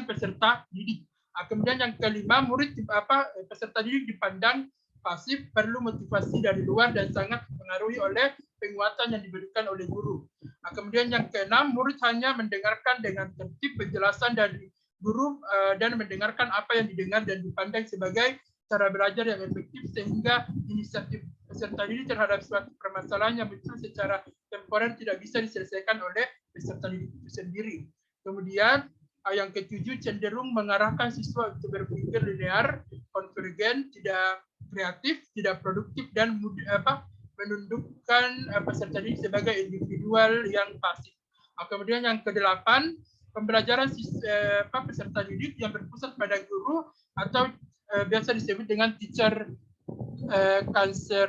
peserta didik. Kemudian yang kelima, peserta didik dipandang pasif, perlu motivasi dari luar dan sangat dipengaruhi oleh penguatan yang diberikan oleh guru. Kemudian yang keenam, murid hanya mendengarkan dengan tertib penjelasan dari guru dan mendengarkan apa yang didengar dan dipandang sebagai cara belajar yang efektif, sehingga inisiatif peserta didik terhadap suatu permasalahan yang muncul secara temporer tidak bisa diselesaikan oleh peserta didik itu sendiri. Kemudian yang ketujuh, cenderung mengarahkan siswa untuk berpikir linear, konvergen, tidak kreatif, tidak produktif, dan menundukkan peserta didik sebagai individual yang pasif. Kemudian yang kedelapan, pembelajaran peserta didik yang berpusat pada guru atau biasa disebut dengan teacher cancer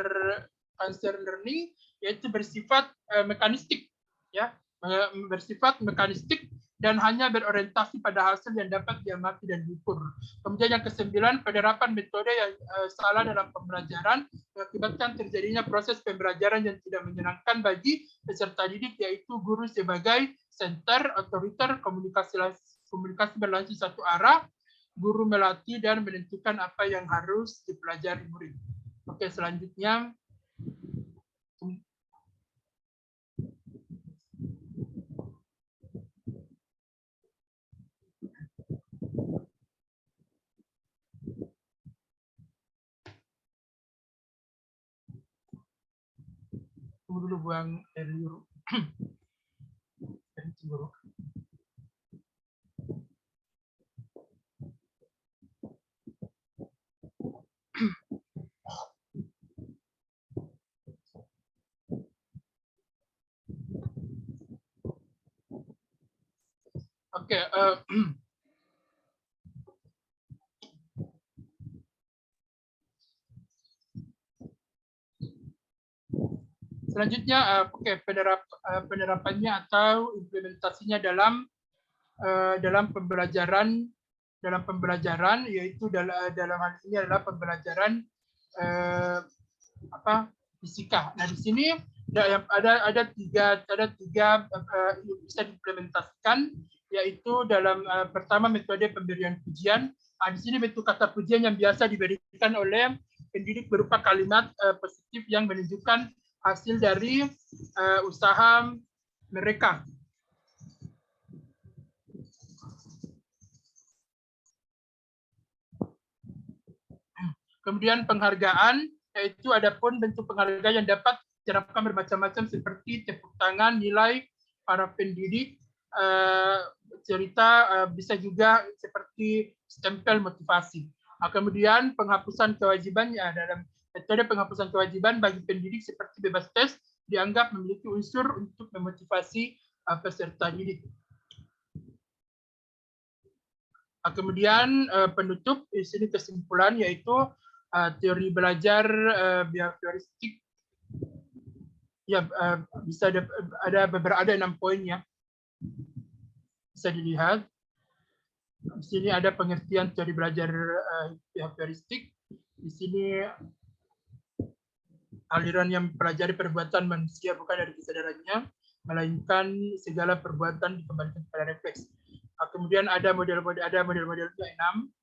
learning, yaitu bersifat mekanistik, ya, bersifat mekanistik dan hanya berorientasi pada hasil yang dapat diamati dan diukur. Kemudian yang kesembilan, penerapan metode yang salah dalam pembelajaran mengakibatkan terjadinya proses pembelajaran yang tidak menyenangkan bagi peserta didik, yaitu guru sebagai center, otoriter, komunikasi berlangsung satu arah, guru melatih dan menentukan apa yang harus dipelajari murid. Oke, selanjutnya. Tunggu dulu buang air dulu. Oke, selanjutnya, penerapannya atau implementasinya dalam pembelajaran, yaitu dalam hal ini adalah pembelajaran fisika. Nah, di sini ada tiga bisa diimplementasikan, yaitu dalam pertama, metode pemberian pujian. Di sini bentuk kata pujian yang biasa diberikan oleh pendidik berupa kalimat positif yang menunjukkan hasil dari usaha mereka. Kemudian penghargaan, yaitu ada pun bentuk penghargaan yang dapat diterapkan bermacam-macam seperti tepuk tangan, nilai para pendidik, cerita, bisa juga seperti stempel motivasi. Kemudian penghapusan kewajiban, ya, dalam metode penghapusan kewajiban bagi pendidik seperti bebas tes dianggap memiliki unsur untuk memotivasi peserta didik. Kemudian penutup di sini kesimpulan, yaitu teori belajar behavioristik. Ya, bisa ada 6 poin ya. Bisa dilihat. Di sini ada pengertian teori belajar behavioristik. Di sini aliran yang mempelajari perbuatan manusia bukan dari kesadarannya, melainkan segala perbuatan dikembalikan kepada refleks. Kemudian ada model-modelnya 6.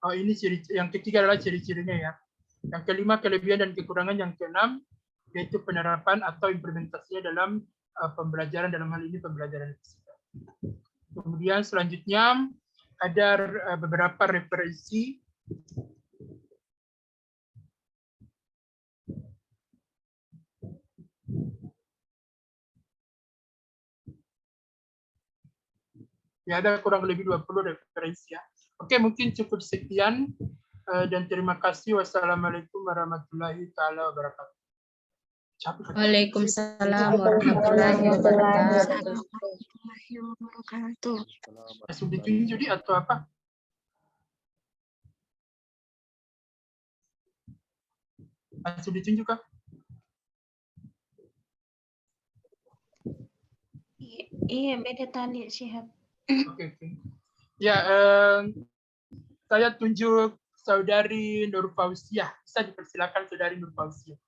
Ini yang ketiga adalah ciri-cirinya ya. Yang kelima kelebihan dan kekurangan, yang keenam yaitu penerapan atau implementasinya dalam pembelajaran, dalam hal ini pembelajaran fisika. Kemudian selanjutnya ada beberapa referensi ya, ada kurang lebih 20 referensi ya. Oke, mungkin cukup sekian dan terima kasih. Wassalamualaikum warahmatullahi taala wabarakatuh. Waalaikumsalam warahmatullahi wabarakatuh. Langsung ditunjuk atau apa? Langsung ditunjuk kah? Iya, beda tadi Syihab. Oke. Ya, saya tunjuk Saudari Nur Fauziah. Bisa dipersilakan Saudari Nur Fauziah.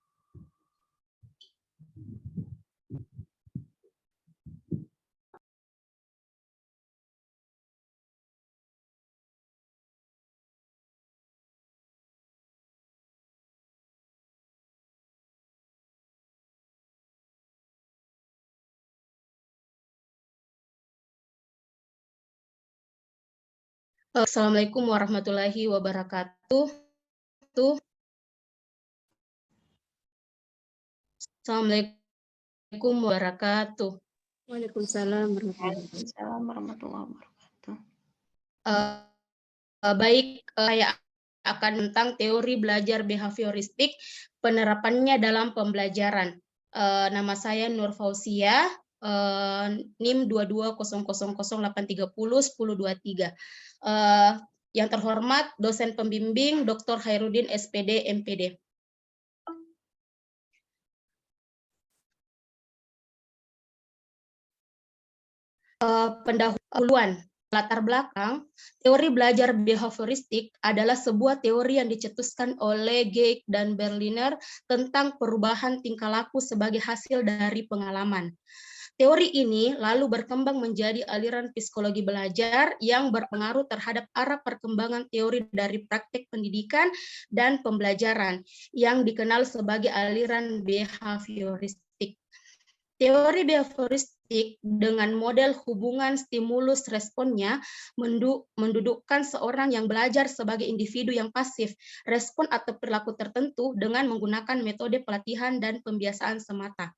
Assalamualaikum warahmatullahi wabarakatuh. Assalamualaikum wabarakatuh. Waalaikumsalam warahmatullahi wabarakatuh. Baik, saya akan tentang teori belajar behavioristik, penerapannya dalam pembelajaran. Nama saya Nur Fauziah, NIM 220008301023. Yang terhormat dosen pembimbing Dr. Hairudin SPD MPD. Pendahuluan, latar belakang, teori belajar behavioristik adalah sebuah teori yang dicetuskan oleh Geek dan Berliner tentang perubahan tingkah laku sebagai hasil dari pengalaman. Teori ini lalu berkembang menjadi aliran psikologi belajar yang berpengaruh terhadap arah perkembangan teori dari praktek pendidikan dan pembelajaran yang dikenal sebagai aliran behavioristik. Teori behavioristik dengan model hubungan stimulus responnya mendudukkan seorang yang belajar sebagai individu yang pasif, respon atau perilaku tertentu dengan menggunakan metode pelatihan dan pembiasaan semata.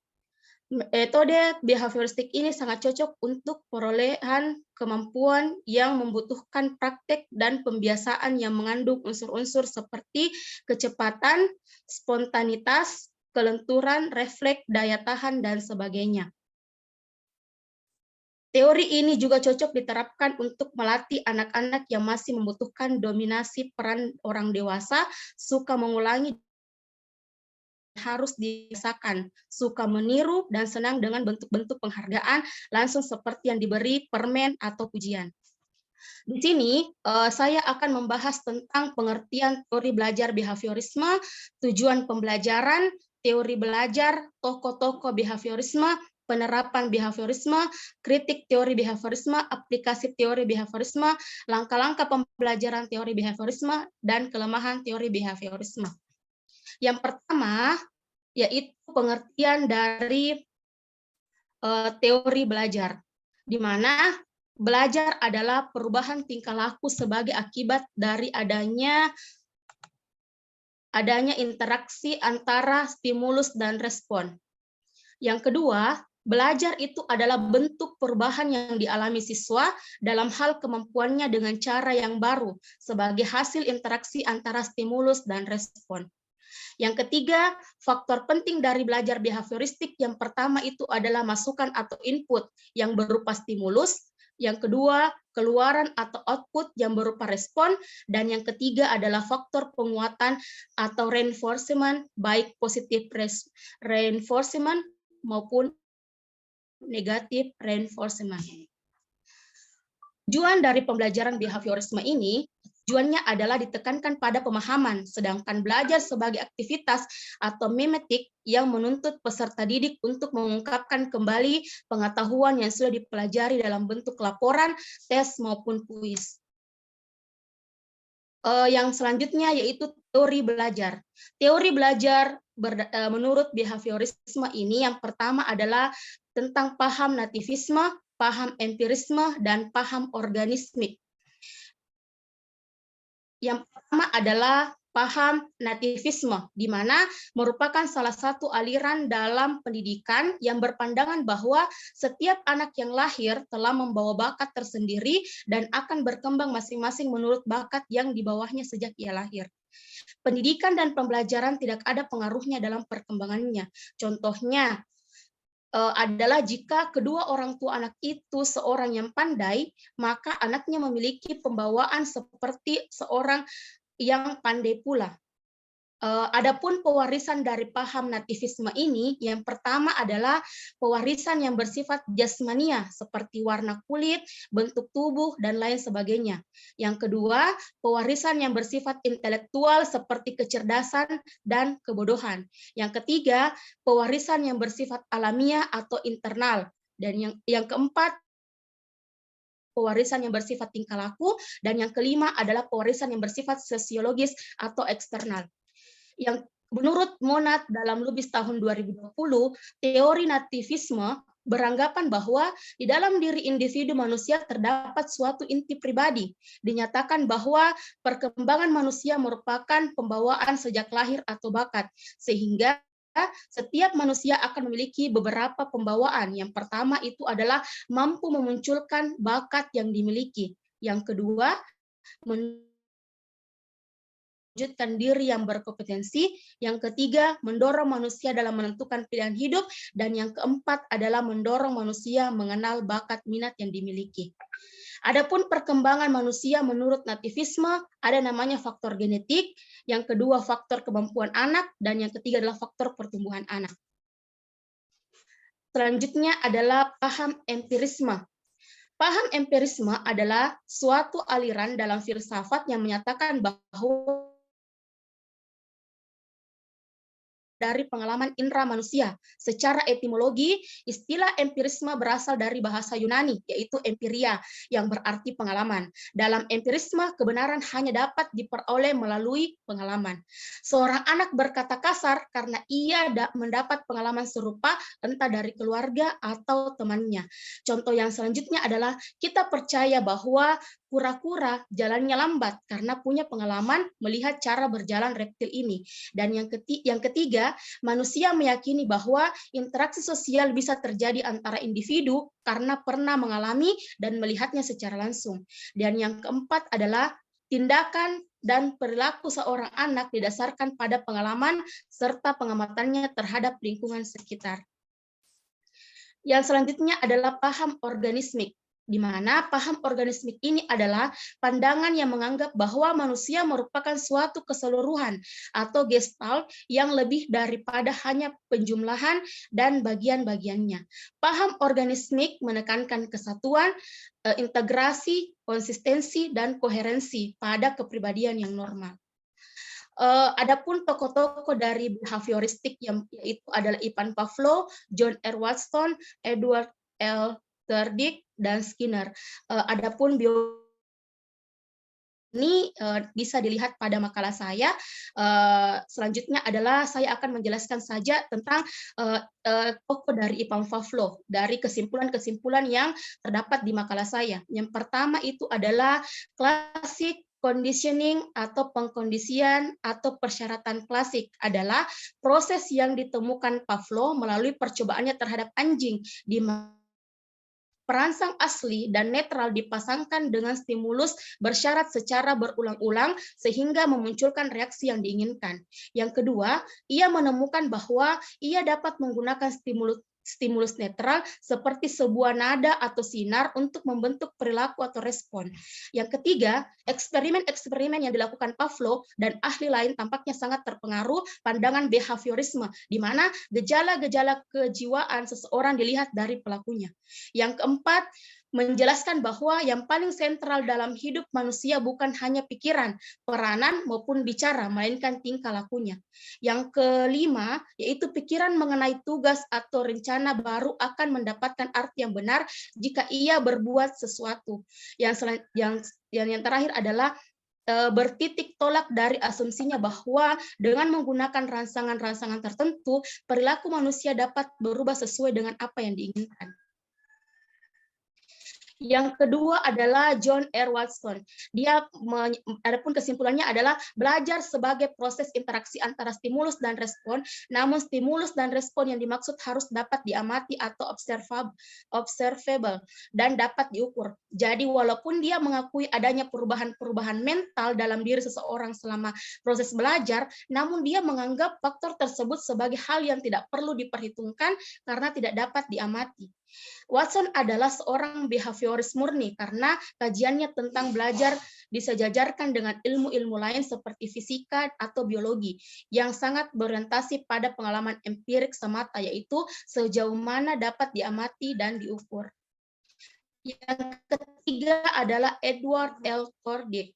Metode behavioristik ini sangat cocok untuk perolehan kemampuan yang membutuhkan praktek dan pembiasaan yang mengandung unsur-unsur seperti kecepatan, spontanitas, kelenturan, refleks, daya tahan, dan sebagainya. Teori ini juga cocok diterapkan untuk melatih anak-anak yang masih membutuhkan dominasi peran orang dewasa, suka mengulangi, harus dibiasakan, suka meniru, dan senang dengan bentuk-bentuk penghargaan langsung seperti yang diberi permen atau pujian. Di sini saya akan membahas tentang pengertian teori belajar behaviorisme, tujuan pembelajaran, teori belajar, tokoh-tokoh behaviorisme, penerapan behaviorisme, kritik teori behaviorisme, aplikasi teori behaviorisme, langkah-langkah pembelajaran teori behaviorisme, dan kelemahan teori behaviorisme. Yang pertama, yaitu pengertian dari teori belajar, di mana belajar adalah perubahan tingkah laku sebagai akibat dari adanya interaksi antara stimulus dan respon. Yang kedua, Belajar itu adalah bentuk perubahan yang dialami siswa dalam hal kemampuannya dengan cara yang baru sebagai hasil interaksi antara stimulus dan respon. Yang ketiga, faktor penting dari belajar behavioristik yang pertama itu adalah masukan atau input yang berupa stimulus, yang kedua, keluaran atau output yang berupa respon, dan yang ketiga adalah faktor penguatan atau reinforcement, baik positif reinforcement maupun negatif reinforcement. Tujuan dari pembelajaran behaviorisme ini, tujuannya adalah ditekankan pada pemahaman, sedangkan belajar sebagai aktivitas atau mimetik yang menuntut peserta didik untuk mengungkapkan kembali pengetahuan yang sudah dipelajari dalam bentuk laporan, tes, maupun kuis. Yang selanjutnya yaitu teori belajar. Teori belajar menurut behaviorisme ini yang pertama adalah tentang paham nativisme, paham empirisme, dan paham organismik. Yang pertama adalah paham nativisme, di mana merupakan salah satu aliran dalam pendidikan yang berpandangan bahwa setiap anak yang lahir telah membawa bakat tersendiri dan akan berkembang masing-masing menurut bakat yang dibawahnya sejak ia lahir. Pendidikan dan pembelajaran tidak ada pengaruhnya dalam perkembangannya. Contohnya adalah jika kedua orang tua anak itu seorang yang pandai, maka anaknya memiliki pembawaan seperti seorang yang pandai pula. Adapun pewarisan dari paham nativisme ini, yang pertama adalah pewarisan yang bersifat jasmania seperti warna kulit, bentuk tubuh, dan lain sebagainya. Yang kedua, pewarisan yang bersifat intelektual seperti kecerdasan dan kebodohan. Yang ketiga, pewarisan yang bersifat alamiah atau internal. Dan yang keempat, pewarisan yang bersifat tingkah laku, dan yang kelima adalah pewarisan yang bersifat sosiologis atau eksternal. Yang menurut Monat dalam Lubis tahun 2020, teori nativisme beranggapan bahwa di dalam diri individu manusia terdapat suatu inti pribadi. Dinyatakan bahwa perkembangan manusia merupakan pembawaan sejak lahir atau bakat, sehingga setiap manusia akan memiliki beberapa pembawaan. Yang pertama itu adalah mampu memunculkan bakat yang dimiliki. Yang kedua, mewujudkan diri yang berkompetensi, yang ketiga mendorong manusia dalam menentukan pilihan hidup, dan yang keempat adalah mendorong manusia mengenal bakat minat yang dimiliki. Adapun perkembangan manusia menurut nativisme ada namanya faktor genetik, yang kedua faktor kemampuan anak, dan yang ketiga adalah faktor pertumbuhan anak. Selanjutnya adalah paham empirisme. Paham empirisme adalah suatu aliran dalam filsafat yang menyatakan bahwa dari pengalaman indera manusia. Secara etimologi, istilah empirisme berasal dari bahasa Yunani, yaitu empiria, yang berarti pengalaman. Dalam empirisme, kebenaran hanya dapat diperoleh melalui pengalaman. Seorang anak berkata kasar karena ia mendapat pengalaman serupa, entah dari keluarga atau temannya. Contoh yang selanjutnya adalah kita percaya bahwa kura-kura jalannya lambat karena punya pengalaman melihat cara berjalan reptil ini. Dan yang ketiga, manusia meyakini bahwa interaksi sosial bisa terjadi antara individu karena pernah mengalami dan melihatnya secara langsung. Dan yang keempat adalah tindakan dan perilaku seorang anak didasarkan pada pengalaman serta pengamatannya terhadap lingkungan sekitar. Yang selanjutnya adalah paham organismik, di mana paham organismik ini adalah pandangan yang menganggap bahwa manusia merupakan suatu keseluruhan atau gestalt yang lebih daripada hanya penjumlahan dan bagian-bagiannya. Paham organismik menekankan kesatuan, integrasi, konsistensi, dan koherensi pada kepribadian yang normal. Adapun tokoh-tokoh dari behavioristik yaitu adalah Ivan Pavlov, John R. Watson, Edward L. Turdick, dan Skinner. Adapun ini bisa dilihat pada makalah saya. Selanjutnya adalah saya akan menjelaskan saja tentang tokoh dari Ivan Pavlov dari kesimpulan-kesimpulan yang terdapat di makalah saya. Yang pertama itu adalah classic Conditioning atau pengkondisian atau persyaratan klasik adalah proses yang ditemukan Pavlov melalui percobaannya terhadap anjing, di mana perangsang asli dan netral dipasangkan dengan stimulus bersyarat secara berulang-ulang sehingga memunculkan reaksi yang diinginkan. Yang kedua, ia menemukan bahwa ia dapat menggunakan stimulus netral seperti sebuah nada atau sinar untuk membentuk perilaku atau respon. Yang ketiga, eksperimen-eksperimen yang dilakukan Pavlov dan ahli lain tampaknya sangat terpengaruh pandangan behaviorisme, di mana gejala-gejala kejiwaan seseorang dilihat dari pelakunya. Yang keempat, menjelaskan bahwa yang paling sentral dalam hidup manusia bukan hanya pikiran, peranan, maupun bicara, melainkan tingkah lakunya. Yang kelima, yaitu pikiran mengenai tugas atau rencana baru akan mendapatkan arti yang benar jika ia berbuat sesuatu. Yang terakhir adalah bertitik tolak dari asumsinya bahwa dengan menggunakan rangsangan-rangsangan tertentu, perilaku manusia dapat berubah sesuai dengan apa yang diinginkan. Yang kedua adalah John R. Watson. Adapun kesimpulannya adalah belajar sebagai proses interaksi antara stimulus dan respon, namun stimulus dan respon yang dimaksud harus dapat diamati atau observable dan dapat diukur. Jadi walaupun dia mengakui adanya perubahan-perubahan mental dalam diri seseorang selama proses belajar, namun dia menganggap faktor tersebut sebagai hal yang tidak perlu diperhitungkan karena tidak dapat diamati. Watson adalah seorang behavioris murni karena kajiannya tentang belajar disejajarkan dengan ilmu-ilmu lain seperti fisika atau biologi yang sangat berorientasi pada pengalaman empirik semata, yaitu sejauh mana dapat diamati dan diukur. Yang ketiga adalah Edward L. Cordic.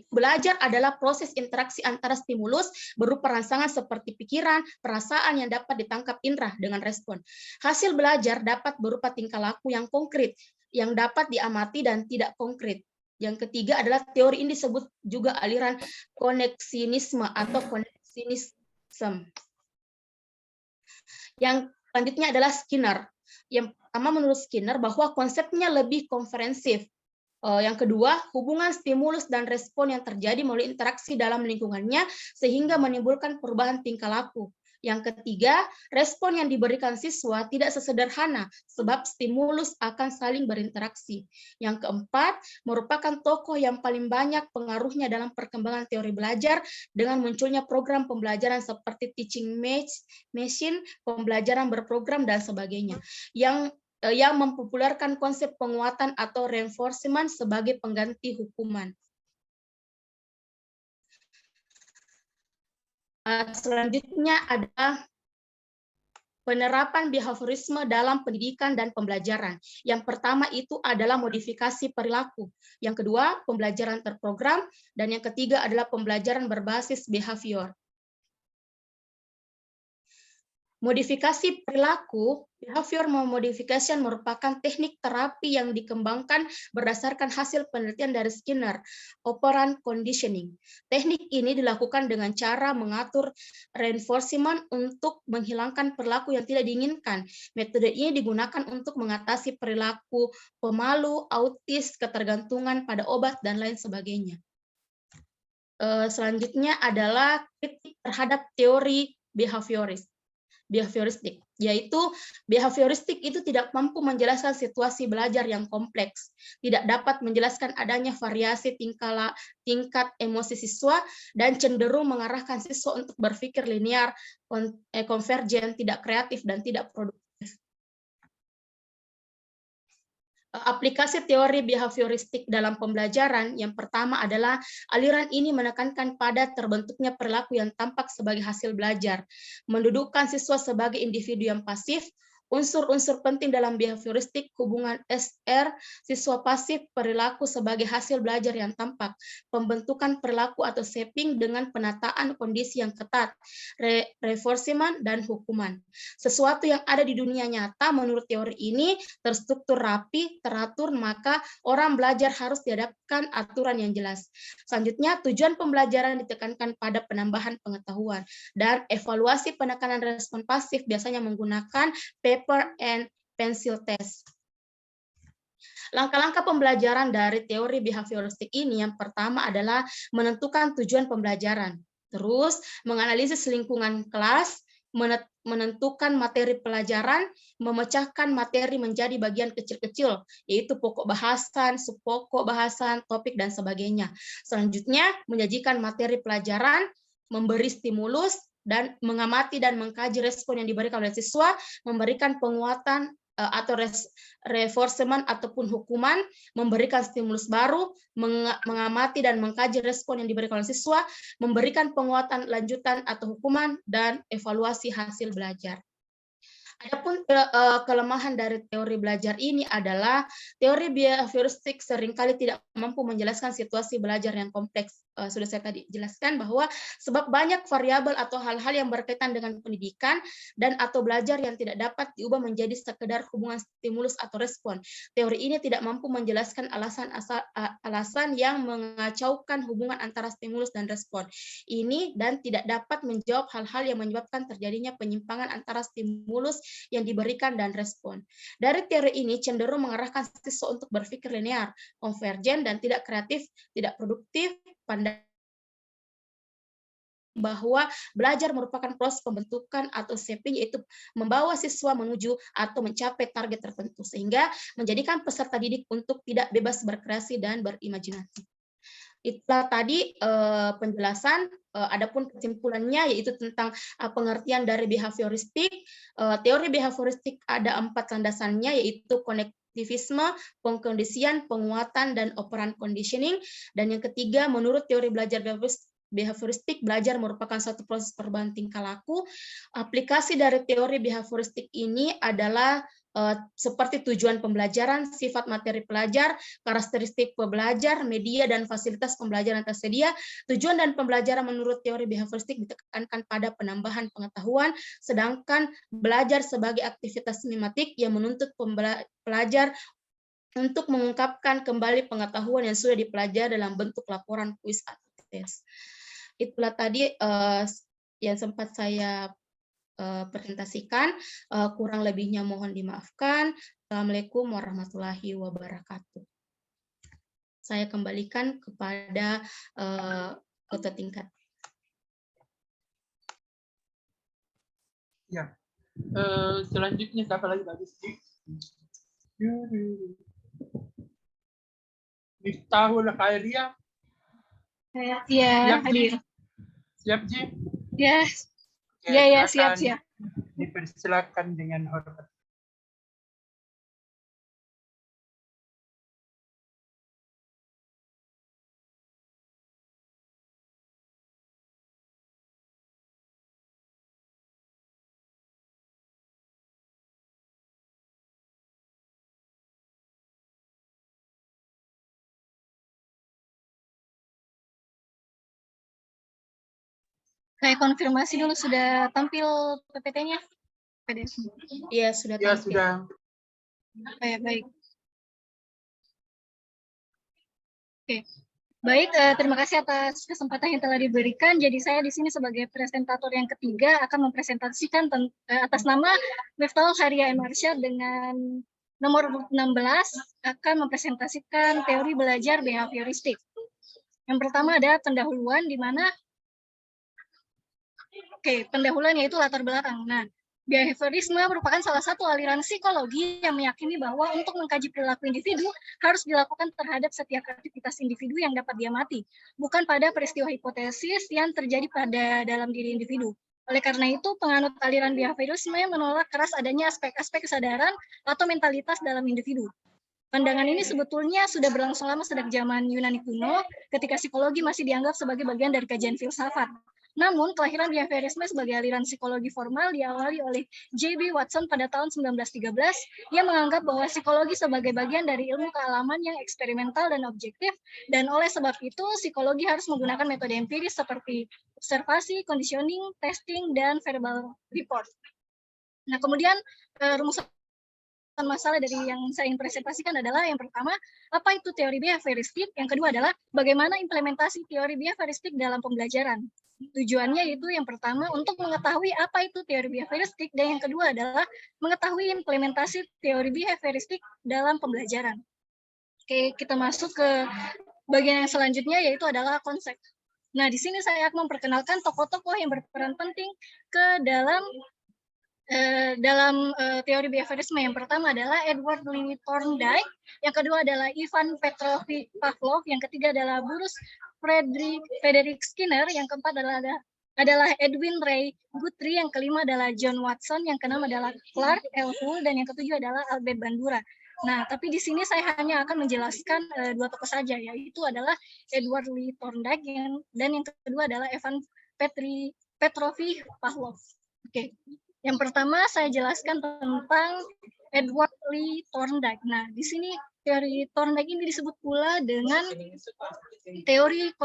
Belajar adalah proses interaksi antara stimulus berupa rangsangan seperti pikiran, perasaan yang dapat ditangkap indera dengan respon. Hasil belajar dapat berupa tingkah laku yang konkret, yang dapat diamati dan tidak konkret. Yang ketiga adalah teori ini disebut juga aliran koneksinisme atau koneksinisme. Yang selanjutnya adalah Skinner. Yang pertama menurut Skinner bahwa konsepnya lebih konferensif. Yang kedua, hubungan stimulus dan respon yang terjadi melalui interaksi dalam lingkungannya sehingga menimbulkan perubahan tingkah laku. Yang ketiga, respon yang diberikan siswa tidak sesederhana sebab stimulus akan saling berinteraksi. Yang keempat, merupakan tokoh yang paling banyak pengaruhnya dalam perkembangan teori belajar dengan munculnya program pembelajaran seperti teaching machine, pembelajaran berprogram, dan sebagainya. Yang mempopulerkan konsep penguatan atau reinforcement sebagai pengganti hukuman. Selanjutnya adalah penerapan behaviorisme dalam pendidikan dan pembelajaran. Yang pertama itu adalah modifikasi perilaku. Yang kedua, pembelajaran terprogram. Dan yang ketiga adalah pembelajaran berbasis behavior. Modifikasi perilaku, behavior modification merupakan teknik terapi yang dikembangkan berdasarkan hasil penelitian dari Skinner, operant conditioning. Teknik ini dilakukan dengan cara mengatur reinforcement untuk menghilangkan perilaku yang tidak diinginkan. Metode ini digunakan untuk mengatasi perilaku pemalu, autis, ketergantungan pada obat, dan lain sebagainya. Selanjutnya adalah kritik terhadap teori behavioristik, yaitu behavioristik itu tidak mampu menjelaskan situasi belajar yang kompleks, tidak dapat menjelaskan adanya variasi tingkat emosi siswa, dan cenderung mengarahkan siswa untuk berpikir linear, konvergen, tidak kreatif, dan tidak produktif. Aplikasi teori behavioristik dalam pembelajaran yang pertama adalah aliran ini menekankan pada terbentuknya perilaku yang tampak sebagai hasil belajar, mendudukkan siswa sebagai individu yang pasif. Unsur-unsur penting dalam behavioristik, hubungan SR, siswa pasif, perilaku sebagai hasil belajar yang tampak, pembentukan perilaku atau shaping dengan penataan kondisi yang ketat, reinforcement, dan hukuman. Sesuatu yang ada di dunia nyata menurut teori ini terstruktur rapi, teratur, maka orang belajar harus dihadapkan aturan yang jelas. Selanjutnya, tujuan pembelajaran ditekankan pada penambahan pengetahuan, dan evaluasi penekanan respon pasif biasanya menggunakan paper and pencil test. Langkah-langkah pembelajaran dari teori behavioristik ini yang pertama adalah menentukan tujuan pembelajaran, terus menganalisis lingkungan kelas, menentukan materi pelajaran, memecahkan materi menjadi bagian kecil-kecil, yaitu pokok bahasan, subpokok bahasan, topik, dan sebagainya. Selanjutnya, menyajikan materi pelajaran, memberi stimulus, dan mengamati dan mengkaji respon yang diberikan oleh siswa, memberikan penguatan atau reinforcement ataupun hukuman, memberikan stimulus baru, mengamati dan mengkaji respon yang diberikan oleh siswa, memberikan penguatan lanjutan atau hukuman, dan evaluasi hasil belajar. Adapun kelemahan dari teori belajar ini adalah teori behavioristik seringkali tidak mampu menjelaskan situasi belajar yang kompleks. Sudah saya tadi jelaskan bahwa sebab banyak variabel atau hal-hal yang berkaitan dengan pendidikan dan atau belajar yang tidak dapat diubah menjadi sekedar hubungan stimulus atau respon. Teori ini tidak mampu menjelaskan alasan yang mengacaukan hubungan antara stimulus dan respon ini dan tidak dapat menjawab hal-hal yang menyebabkan terjadinya penyimpangan antara stimulus yang diberikan dan respon. Dari teori ini cenderung mengarahkan siswa untuk berpikir linear, konvergen, dan tidak kreatif, tidak produktif, bahwa belajar merupakan proses pembentukan atau shaping, yaitu membawa siswa menuju atau mencapai target tertentu, sehingga menjadikan peserta didik untuk tidak bebas berkreasi dan berimajinasi. Itulah tadi penjelasan, adapun kesimpulannya yaitu tentang pengertian dari behavioristik. Teori behavioristik ada 4 landasannya, yaitu konektivisme, pengkondisian, penguatan, dan operan conditioning. Dan yang ketiga, menurut teori belajar behavioristik, belajar merupakan suatu proses perubahan tingkah laku. Aplikasi dari teori behavioristik ini adalah seperti tujuan pembelajaran, sifat materi pelajar, karakteristik pembelajar, media dan fasilitas pembelajaran tersedia. Tujuan dan pembelajaran menurut teori behavioristik ditekankan pada penambahan pengetahuan, sedangkan belajar sebagai aktivitas sinematik yang menuntut pelajar untuk mengungkapkan kembali pengetahuan yang sudah dipelajari dalam bentuk laporan, kuis, atau tes. Itulah tadi yang sempat saya presentasikan, kurang lebihnya mohon dimaafkan. Assalamualaikum warahmatullahi wabarakatuh. Saya kembalikan kepada ketua tingkat. Ya, selanjutnya siapa lagi bagus? Miftahul Khairia. Iya, hadir. Siap, Ji? Ya. Oke, Ya, siap. Dipersilakan dengan hormat. Saya konfirmasi dulu, sudah tampil PPT-nya? Iya, sudah Ya, tampil. sudah. Baik. Oke. Baik, terima kasih atas kesempatan yang telah diberikan. Jadi saya di sini sebagai presentator yang ketiga akan mempresentasikan atas nama Miftahul Khairia M. Arsyad dengan nomor 16 akan mempresentasikan teori belajar behavioristik. Yang pertama ada pendahuluan, di mana pendahuluan yaitu latar belakang. Nah, behaviorisme merupakan salah satu aliran psikologi yang meyakini bahwa untuk mengkaji perilaku individu harus dilakukan terhadap setiap aktivitas individu yang dapat diamati, bukan pada peristiwa hipotesis yang terjadi pada dalam diri individu. Oleh karena itu, penganut aliran behaviorisme menolak keras adanya aspek-aspek kesadaran atau mentalitas dalam individu. Pandangan ini sebetulnya sudah berlangsung lama sejak zaman Yunani kuno, ketika psikologi masih dianggap sebagai bagian dari kajian filsafat. Namun, kelahiran behaviorisme sebagai aliran psikologi formal diawali oleh J.B. Watson pada tahun 1913 yang menganggap bahwa psikologi sebagai bagian dari ilmu kealaman yang eksperimental dan objektif, dan oleh sebab itu psikologi harus menggunakan metode empiris seperti observasi, conditioning, testing, dan verbal report. Nah, kemudian rumusan masalah dari yang saya ingin presentasikan adalah yang pertama, apa itu teori behavioristik? Yang kedua adalah bagaimana implementasi teori behavioristik dalam pembelajaran. Tujuannya yaitu yang pertama untuk mengetahui apa itu teori behavioristik, dan yang kedua adalah mengetahui implementasi teori behavioristik dalam pembelajaran. Oke, kita masuk ke bagian yang selanjutnya, yaitu adalah konsep. Nah, di sini saya akan memperkenalkan tokoh-tokoh yang berperan penting ke dalam teori behaviorisme. Yang pertama adalah Edward Lee Thorndike, yang kedua adalah Ivan Petrovich Pavlov, yang ketiga adalah Bruce Frederick Skinner, yang keempat adalah Edwin Ray Guthrie, yang kelima adalah John Watson, yang keenam adalah Clark L. Hull, dan yang ketujuh adalah Albert Bandura. Nah, tapi di sini saya hanya akan menjelaskan dua tokoh saja, yaitu adalah Edward Lee Thorndike dan yang kedua adalah Ivan Petrovich Pavlov. Oke. Yang pertama saya jelaskan tentang Edward Lee Thorndike. Nah, di sini teori Thorndike ini disebut pula dengan teori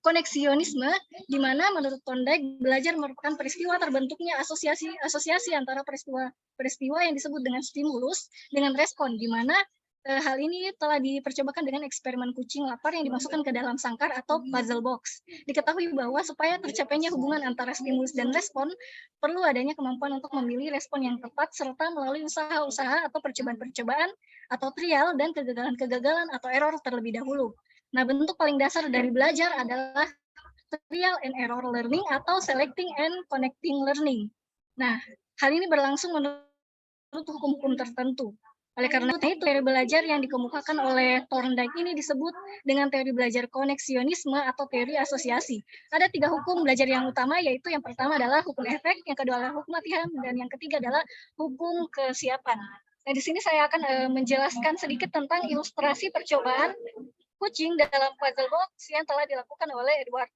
koneksionisme, di mana menurut Thorndike belajar merupakan peristiwa terbentuknya asosiasi antara peristiwa yang disebut dengan stimulus dengan respon, di mana hal ini telah dipercobakan dengan eksperimen kucing lapar yang dimasukkan ke dalam sangkar atau puzzle box. Diketahui bahwa supaya tercapainya hubungan antara stimulus dan respon, perlu adanya kemampuan untuk memilih respon yang tepat serta melalui usaha-usaha atau percobaan-percobaan atau trial dan kegagalan atau error terlebih dahulu. Nah, bentuk paling dasar dari belajar adalah trial and error learning atau selecting and connecting learning. Nah, hal ini berlangsung menurut hukum-hukum tertentu. Oleh karena itu, teori belajar yang dikemukakan oleh Thorndike ini disebut dengan teori belajar koneksionisme atau teori asosiasi. Ada 3 hukum belajar yang utama, yaitu yang pertama adalah hukum efek, yang kedua adalah hukum latihan, dan yang ketiga adalah hukum kesiapan. Nah, di sini saya akan menjelaskan sedikit tentang ilustrasi percobaan kucing dalam puzzle box yang telah dilakukan oleh Edward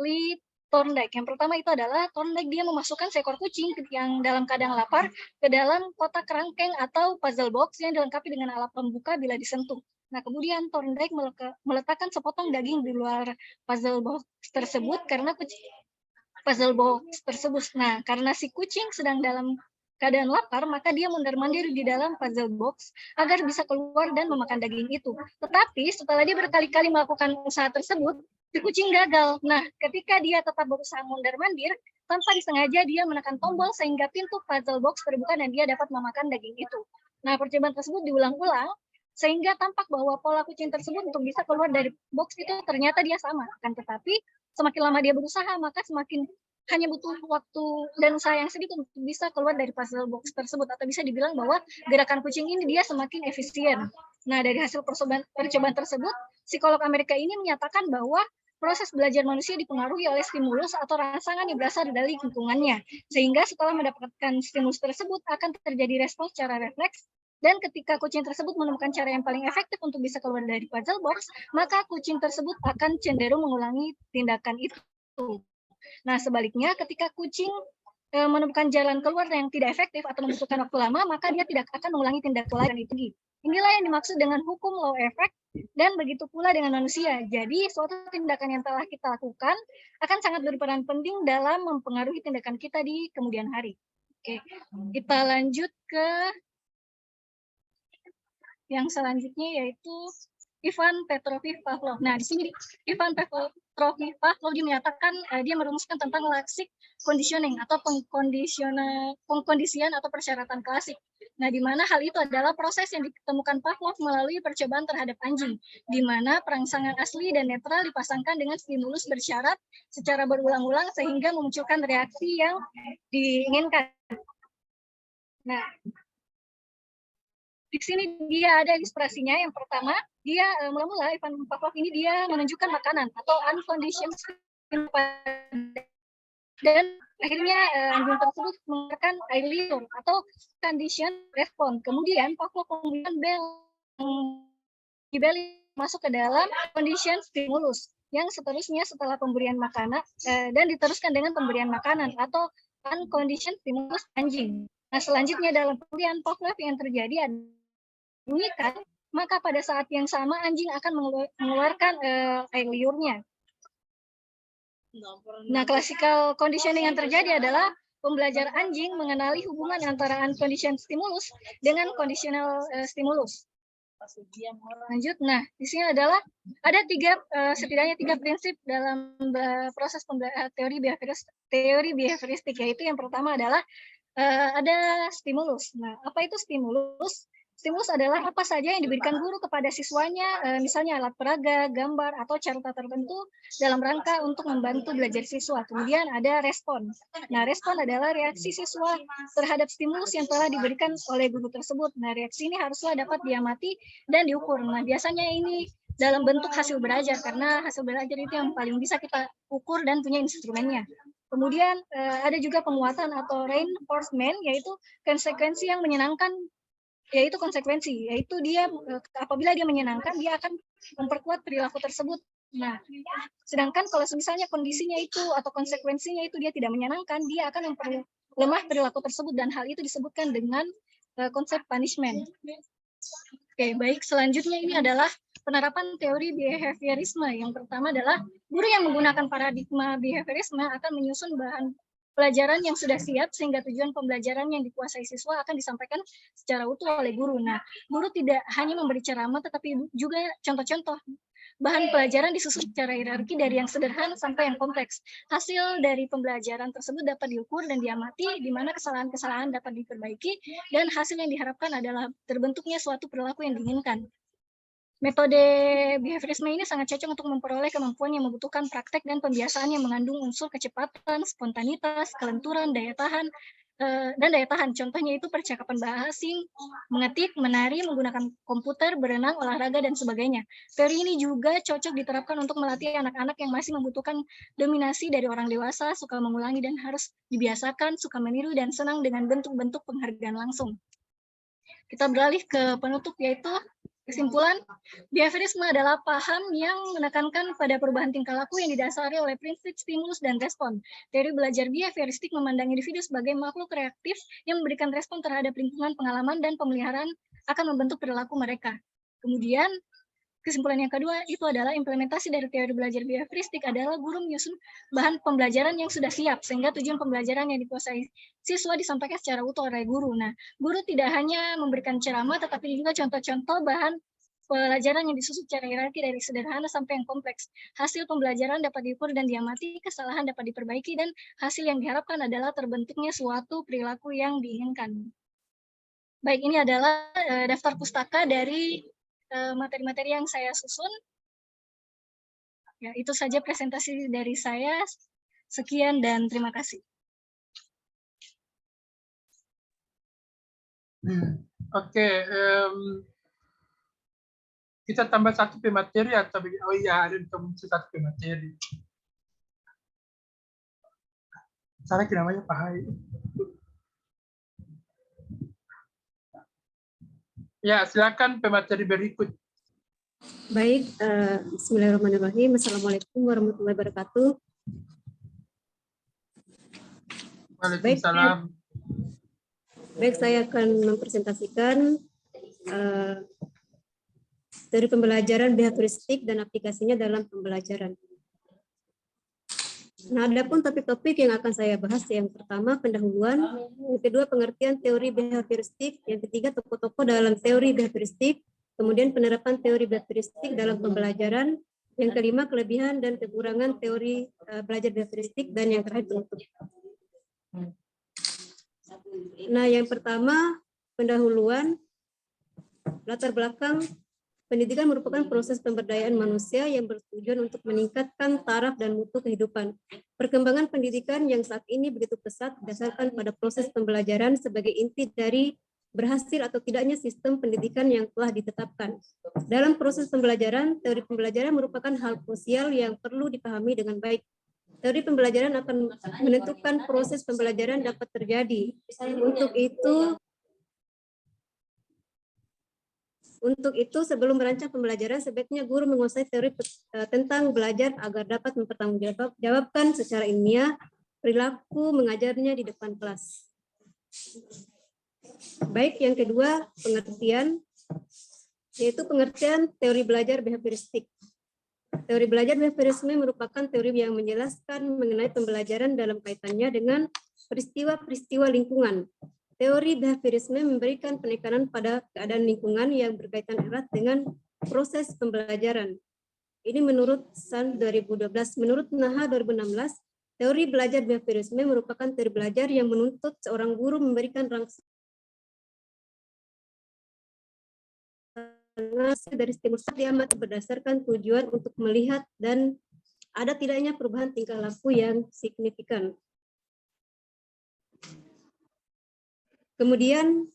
Lee Thorndike. Yang pertama itu adalah Thorndike dia memasukkan seekor kucing yang dalam keadaan lapar ke dalam kotak kerangkeng atau puzzle box yang dilengkapi dengan alat pembuka bila disentuh. Nah, kemudian Thorndike meletakkan sepotong daging di luar puzzle box tersebut karena si kucing sedang dalam keadaan lapar, maka dia mondar-mandir di dalam puzzle box agar bisa keluar dan memakan daging itu. Tetapi setelah dia berkali-kali melakukan usaha tersebut, si kucing gagal. Nah, ketika dia tetap berusaha mondar-mandir, tanpa disengaja dia menekan tombol sehingga pintu puzzle box terbuka dan dia dapat memakan daging itu. Nah, percobaan tersebut diulang-ulang sehingga tampak bahwa pola kucing tersebut untuk bisa keluar dari box itu ternyata dia sama. Akan tetapi semakin lama dia berusaha, maka semakin hanya butuh waktu dan usaha yang sedikit untuk bisa keluar dari puzzle box tersebut, atau bisa dibilang bahwa gerakan kucing ini dia semakin efisien. Nah, dari hasil percobaan tersebut, psikolog Amerika ini menyatakan bahwa proses belajar manusia dipengaruhi oleh stimulus atau rangsangan yang berasal dari lingkungannya, sehingga setelah mendapatkan stimulus tersebut akan terjadi respons secara refleks, dan ketika kucing tersebut menemukan cara yang paling efektif untuk bisa keluar dari puzzle box, maka kucing tersebut akan cenderung mengulangi tindakan itu. Nah, sebaliknya ketika kucing menemukan jalan keluar yang tidak efektif atau membutuhkan waktu lama, maka dia tidak akan mengulangi tindakan itu. Inilah yang dimaksud dengan hukum law effect, dan begitu pula dengan manusia. Jadi, suatu tindakan yang telah kita lakukan akan sangat berperan penting dalam mempengaruhi tindakan kita di kemudian hari. Oke, kita lanjut ke yang selanjutnya, yaitu Ivan Petrovich Pavlov. Nah, di sini Ivan Petrovich Pavlov dia menyatakan dia merumuskan tentang lexic conditioning atau pengkondisian atau persyaratan klasik. Nah, di mana hal itu adalah proses yang ditemukan Pavlov melalui percobaan terhadap anjing, di mana perangsangan asli dan netral dipasangkan dengan stimulus bersyarat secara berulang-ulang sehingga memunculkan reaksi yang diinginkan. Nah, di sini dia ada ilustrasinya. Yang pertama, dia mula-mula Ivan Pavlov ini dia menunjukkan makanan atau unconditioned dan akhirnya anjing tersebut mengeluarkan air liur atau condition response. Kemudian Pavlov memberikan bel di bel masuk ke dalam condition stimulus yang seterusnya setelah pemberian makanan dan diteruskan dengan pemberian makanan atau unconditioned stimulus anjing. Nah, selanjutnya dalam pemberian Pavlov yang terjadi bunyikan, maka pada saat yang sama anjing akan mengeluarkan air liurnya. Nah, classical conditioning yang terjadi adalah pembelajar anjing mengenali hubungan antara unconditioned stimulus dengan conditional stimulus. Lanjut, nah di sini adalah ada setidaknya tiga prinsip dalam proses teori behavioristik, yaitu yang pertama adalah ada stimulus. Nah, apa itu stimulus? Stimulus adalah apa saja yang diberikan guru kepada siswanya, misalnya alat peraga, gambar, atau carta tertentu dalam rangka untuk membantu belajar siswa. Kemudian ada respon. Nah, respon adalah reaksi siswa terhadap stimulus yang telah diberikan oleh guru tersebut. Nah, reaksi ini haruslah dapat diamati dan diukur. Nah, biasanya ini dalam bentuk hasil belajar, karena hasil belajar itu yang paling bisa kita ukur dan punya instrumennya. Kemudian ada juga penguatan atau reinforcement, yaitu konsekuensi yang menyenangkan, yaitu konsekuensi, yaitu dia apabila dia menyenangkan, dia akan memperkuat perilaku tersebut. Nah, sedangkan kalau misalnya kondisinya itu atau konsekuensinya itu dia tidak menyenangkan, dia akan memperlemah perilaku tersebut, dan hal itu disebutkan dengan konsep punishment. Oke, baik. Selanjutnya ini adalah penerapan teori behaviorisme. Yang pertama adalah guru yang menggunakan paradigma behaviorisme akan menyusun bahan pelajaran yang sudah siap sehingga tujuan pembelajaran yang dikuasai siswa akan disampaikan secara utuh oleh guru. Nah, guru tidak hanya memberi ceramah tetapi juga contoh-contoh. Bahan pelajaran disusun secara hierarki dari yang sederhana sampai yang kompleks. Hasil dari pembelajaran tersebut dapat diukur dan diamati, di mana kesalahan-kesalahan dapat diperbaiki, dan hasil yang diharapkan adalah terbentuknya suatu perilaku yang diinginkan. Metode behaviorisme ini sangat cocok untuk memperoleh kemampuan yang membutuhkan praktek dan pembiasaan yang mengandung unsur kecepatan, spontanitas, kelenturan, daya tahan, dan daya tahan. Contohnya itu percakapan bahasa asing, mengetik, menari, menggunakan komputer, berenang, olahraga, dan sebagainya. Teori ini juga cocok diterapkan untuk melatih anak-anak yang masih membutuhkan dominasi dari orang dewasa, suka mengulangi dan harus dibiasakan, suka meniru, dan senang dengan bentuk-bentuk penghargaan langsung. Kita beralih ke penutup, yaitu kesimpulan, behaviorisme adalah paham yang menekankan pada perubahan tingkah laku yang didasari oleh prinsip stimulus dan respon. Teori belajar behavioristik memandang individu sebagai makhluk reaktif yang memberikan respon terhadap lingkungan, pengalaman, dan pemeliharaan akan membentuk perilaku mereka. Kemudian, kesimpulan yang kedua itu adalah implementasi dari teori belajar behavioristik adalah guru menyusun bahan pembelajaran yang sudah siap, sehingga tujuan pembelajaran yang dikuasai siswa disampaikan secara utuh oleh guru. Nah, guru tidak hanya memberikan ceramah, tetapi juga contoh-contoh bahan pelajaran yang disusun secara hierarki dari sederhana sampai yang kompleks. Hasil pembelajaran dapat diukur dan diamati, kesalahan dapat diperbaiki, dan hasil yang diharapkan adalah terbentuknya suatu perilaku yang diinginkan. Baik, ini adalah daftar pustaka dari materi-materi yang saya susun. Ya, itu saja presentasi dari saya. Sekian dan terima kasih. Oke, kita tambah satu pemateri atau oh iya ada satu pemateri. Salah namanya Pak Hai. Ya, silakan pemateri berikut. Baik, bismillahirrahmanirrahim. Assalamualaikum warahmatullahi wabarakatuh. Waalaikumsalam. Baik, saya akan mempresentasikan dari pembelajaran behavioristik dan aplikasinya dalam pembelajaran. Nah, ada pun topik-topik yang akan saya bahas. Yang pertama, pendahuluan. Yang kedua, pengertian teori behavioristik. Yang ketiga, tokoh-tokoh dalam teori behavioristik. Kemudian, penerapan teori behavioristik dalam pembelajaran. Yang kelima, kelebihan dan kekurangan teori belajar behavioristik. Dan yang terakhir, penutup. Nah, yang pertama, pendahuluan. Latar belakang. Pendidikan merupakan proses pemberdayaan manusia yang bertujuan untuk meningkatkan taraf dan mutu kehidupan. Perkembangan pendidikan yang saat ini begitu pesat berdasarkan pada proses pembelajaran sebagai inti dari berhasil atau tidaknya sistem pendidikan yang telah ditetapkan. Dalam proses pembelajaran, teori pembelajaran merupakan hal krusial yang perlu dipahami dengan baik. Teori pembelajaran akan menentukan proses pembelajaran dapat terjadi. Untuk itu, sebelum merancang pembelajaran, sebaiknya guru menguasai teori tentang belajar agar dapat mempertanggungjawabkan secara ilmiah perilaku mengajarnya di depan kelas. Baik, yang kedua, pengertian, yaitu pengertian teori belajar behavioristik. Teori belajar behaviorisme merupakan teori yang menjelaskan mengenai pembelajaran dalam kaitannya dengan peristiwa-peristiwa lingkungan. Teori behaviorisme memberikan penekanan pada keadaan lingkungan yang berkaitan erat dengan proses pembelajaran. Ini menurut SAN 2012. Menurut NAHA 2016, teori belajar behaviorisme merupakan teori belajar yang menuntut seorang guru memberikan rangsangan karena dari stimulus diamati berdasarkan tujuan untuk melihat dan ada tidaknya perubahan tingkah laku yang signifikan. Kemudian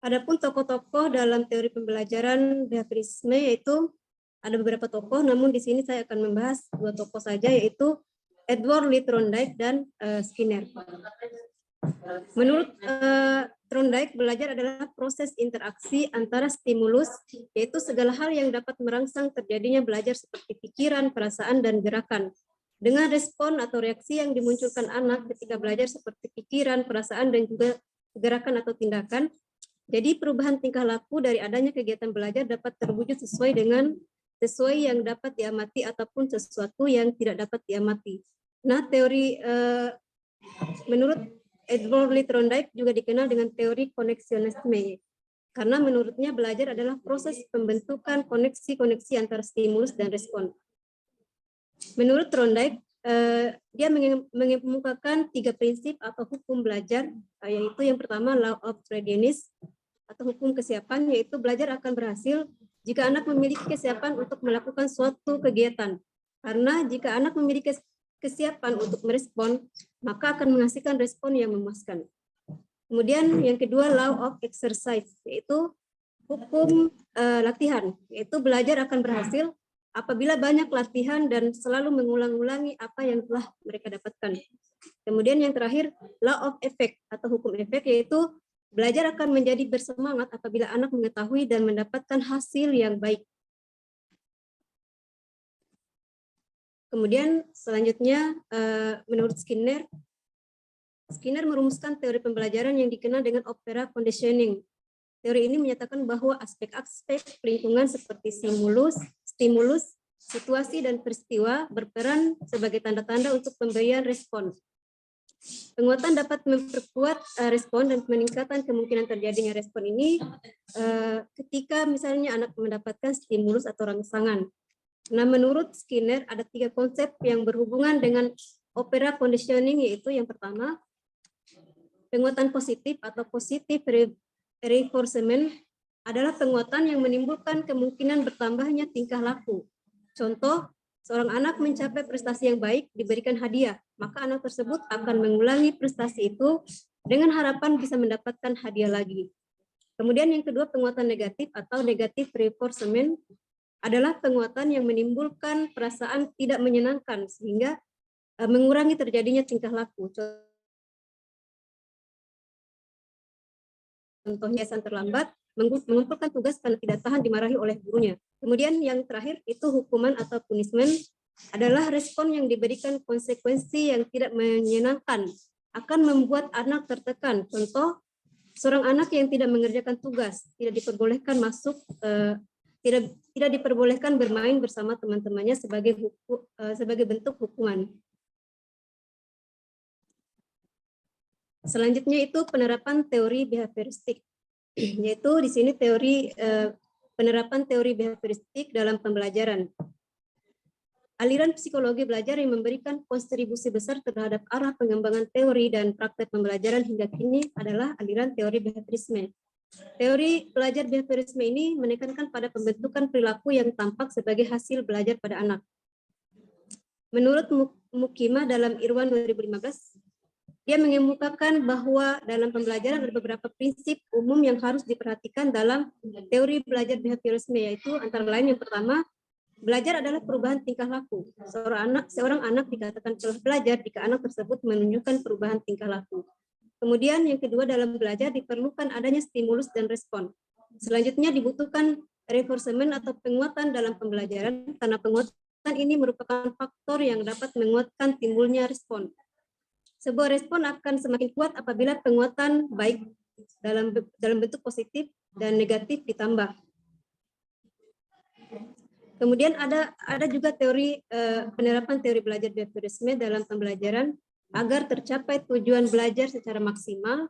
adapun tokoh-tokoh dalam teori pembelajaran behaviorisme yaitu ada beberapa tokoh, namun di sini saya akan membahas 2 tokoh saja, yaitu Edward Lee Thorndike dan Skinner. Menurut Thorndike, belajar adalah proses interaksi antara stimulus, yaitu segala hal yang dapat merangsang terjadinya belajar seperti pikiran, perasaan, dan gerakan, dengan respon atau reaksi yang dimunculkan anak ketika belajar seperti pikiran, perasaan, dan juga gerakan atau tindakan. Jadi perubahan tingkah laku dari adanya kegiatan belajar dapat terwujud sesuai yang dapat diamati ataupun sesuatu yang tidak dapat diamati. Nah, teori menurut Edward Lee Thorndike juga dikenal dengan teori koneksionisme, karena menurutnya belajar adalah proses pembentukan koneksi-koneksi antara stimulus dan respon. Menurut Thorndike, dia mengemukakan 3 prinsip atau hukum belajar, yaitu yang pertama law of readiness atau hukum kesiapan, yaitu belajar akan berhasil jika anak memiliki kesiapan untuk melakukan suatu kegiatan. Karena jika anak memiliki kesiapan untuk merespon, maka akan menghasilkan respon yang memuaskan. Kemudian yang kedua law of exercise, yaitu hukum latihan, yaitu belajar akan berhasil apabila banyak latihan dan selalu mengulang-ulangi apa yang telah mereka dapatkan. Kemudian yang terakhir, law of effect atau hukum efek, yaitu belajar akan menjadi bersemangat apabila anak mengetahui dan mendapatkan hasil yang baik. Kemudian selanjutnya, menurut Skinner merumuskan teori pembelajaran yang dikenal dengan opera conditioning. Teori ini menyatakan bahwa aspek-aspek lingkungan seperti stimulus, situasi, dan peristiwa berperan sebagai tanda-tanda untuk pemberian respon. Penguatan dapat memperkuat respon dan peningkatan kemungkinan terjadinya respon ini ketika misalnya anak mendapatkan stimulus atau rangsangan. Nah, menurut Skinner ada 3 konsep yang berhubungan dengan opera conditioning, yaitu yang pertama, penguatan positif atau positive reinforcement adalah penguatan yang menimbulkan kemungkinan bertambahnya tingkah laku. Contoh, seorang anak mencapai prestasi yang baik diberikan hadiah, maka anak tersebut akan mengulangi prestasi itu dengan harapan bisa mendapatkan hadiah lagi. Kemudian yang kedua, penguatan negatif atau negative reinforcement adalah penguatan yang menimbulkan perasaan tidak menyenangkan sehingga mengurangi terjadinya tingkah laku. Contohnya yayasan terlambat, mengumpulkan tugas karena tidak tahan dimarahi oleh gurunya. Kemudian yang terakhir itu hukuman atau punishment adalah respon yang diberikan konsekuensi yang tidak menyenangkan akan membuat anak tertekan. Contoh, seorang anak yang tidak mengerjakan tugas tidak diperbolehkan tidak diperbolehkan bermain bersama teman-temannya sebagai bentuk hukuman. Selanjutnya itu penerapan teori behavioristik, yaitu di sini penerapan teori behavioristik dalam pembelajaran. Aliran psikologi belajar yang memberikan kontribusi besar terhadap arah pengembangan teori dan praktek pembelajaran hingga kini adalah aliran teori behaviorisme. Teori belajar behaviorisme ini menekankan pada pembentukan perilaku yang tampak sebagai hasil belajar pada anak. Menurut Mukima dalam Irwan 2015, dia mengemukakan bahwa dalam pembelajaran ada beberapa prinsip umum yang harus diperhatikan dalam teori belajar behaviorisme, yaitu antara lain yang pertama, belajar adalah perubahan tingkah laku. Seorang anak dikatakan telah belajar jika anak tersebut menunjukkan perubahan tingkah laku. Kemudian yang kedua, dalam belajar diperlukan adanya stimulus dan respon. Selanjutnya dibutuhkan reinforcement atau penguatan dalam pembelajaran, karena penguatan ini merupakan faktor yang dapat menguatkan timbulnya respon. Sebuah respon akan semakin kuat apabila penguatan baik dalam bentuk positif dan negatif ditambah. Kemudian ada juga teori penerapan teori belajar behaviorisme dalam pembelajaran agar tercapai tujuan belajar secara maksimal,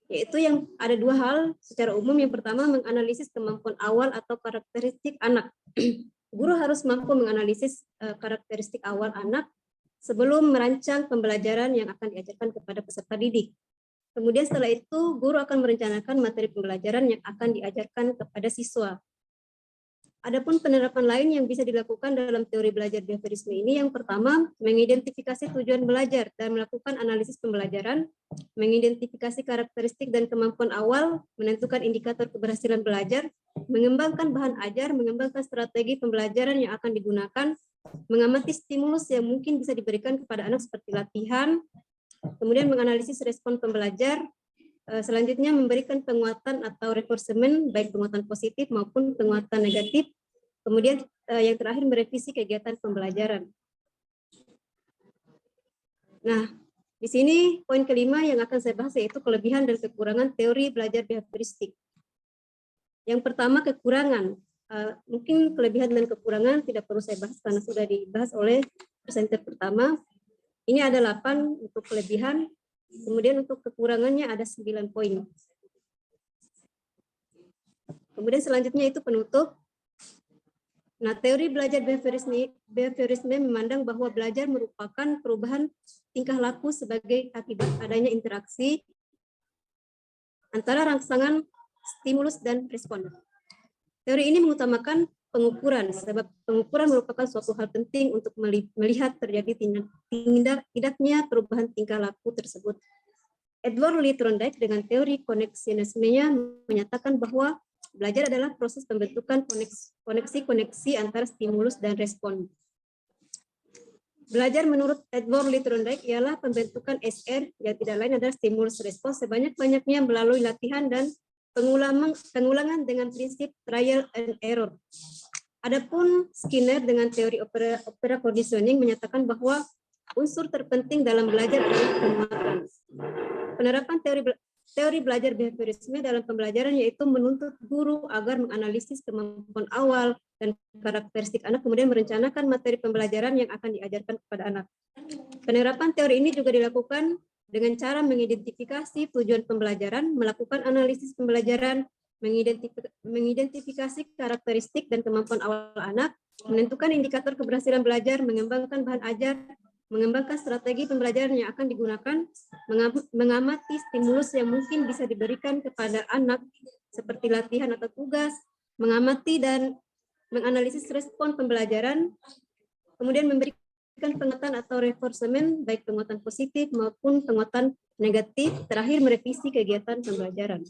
yaitu yang ada 2 hal secara umum. Yang pertama, menganalisis kemampuan awal atau karakteristik anak. Guru harus mampu menganalisis karakteristik awal anak sebelum merancang pembelajaran yang akan diajarkan kepada peserta didik. Kemudian setelah itu, guru akan merencanakan materi pembelajaran yang akan diajarkan kepada siswa. Adapun penerapan lain yang bisa dilakukan dalam teori belajar behaviorisme ini, yang pertama, mengidentifikasi tujuan belajar dan melakukan analisis pembelajaran, mengidentifikasi karakteristik dan kemampuan awal, menentukan indikator keberhasilan belajar, mengembangkan bahan ajar, mengembangkan strategi pembelajaran yang akan digunakan, mengamati stimulus yang mungkin bisa diberikan kepada anak seperti latihan, kemudian menganalisis respon pembelajar, selanjutnya memberikan penguatan atau reinforcement, baik penguatan positif maupun penguatan negatif. Kemudian yang terakhir merevisi kegiatan pembelajaran. Nah, di sini poin kelima yang akan saya bahas yaitu kelebihan dan kekurangan teori belajar behavioristik. Yang pertama, kekurangan. Mungkin kelebihan dan kekurangan tidak perlu saya bahas karena sudah dibahas oleh presenter pertama. Ini ada 8 untuk kelebihan. Kemudian untuk kekurangannya ada 9 poin. Kemudian selanjutnya itu penutup. Nah, teori belajar behaviorisme memandang bahwa belajar merupakan perubahan tingkah laku sebagai akibat adanya interaksi antara rangsangan, stimulus, dan respon. Teori ini mengutamakan pengukuran, sebab pengukuran merupakan suatu hal penting untuk melihat terjadi tidaknya perubahan tingkah laku tersebut. Edward Lee Thorndike dengan teori koneksinismenya menyatakan bahwa belajar adalah proses pembentukan koneksi-koneksi antara stimulus dan respon. Belajar menurut Edward Lee Thorndike ialah pembentukan SR yang tidak lain adalah stimulus respon sebanyak-banyaknya melalui latihan dan pengulangan dengan prinsip trial and error. Adapun Skinner dengan teori opera conditioning menyatakan bahwa unsur terpenting dalam belajar adalah penguatan. Penerapan teori belajar behaviorisme dalam pembelajaran yaitu menuntut guru agar menganalisis kemampuan awal dan karakteristik anak, kemudian merencanakan materi pembelajaran yang akan diajarkan kepada anak. Penerapan teori ini juga dilakukan dengan cara mengidentifikasi tujuan pembelajaran, melakukan analisis pembelajaran, mengidentifikasi karakteristik dan kemampuan awal anak, menentukan indikator keberhasilan belajar, mengembangkan bahan ajar, mengembangkan strategi pembelajaran yang akan digunakan, mengamati stimulus yang mungkin bisa diberikan kepada anak seperti latihan atau tugas, mengamati dan menganalisis respon pembelajaran, kemudian memberikan penguatan atau reinforcement, baik penguatan positif maupun penguatan negatif, terakhir merevisi kegiatan pembelajaran.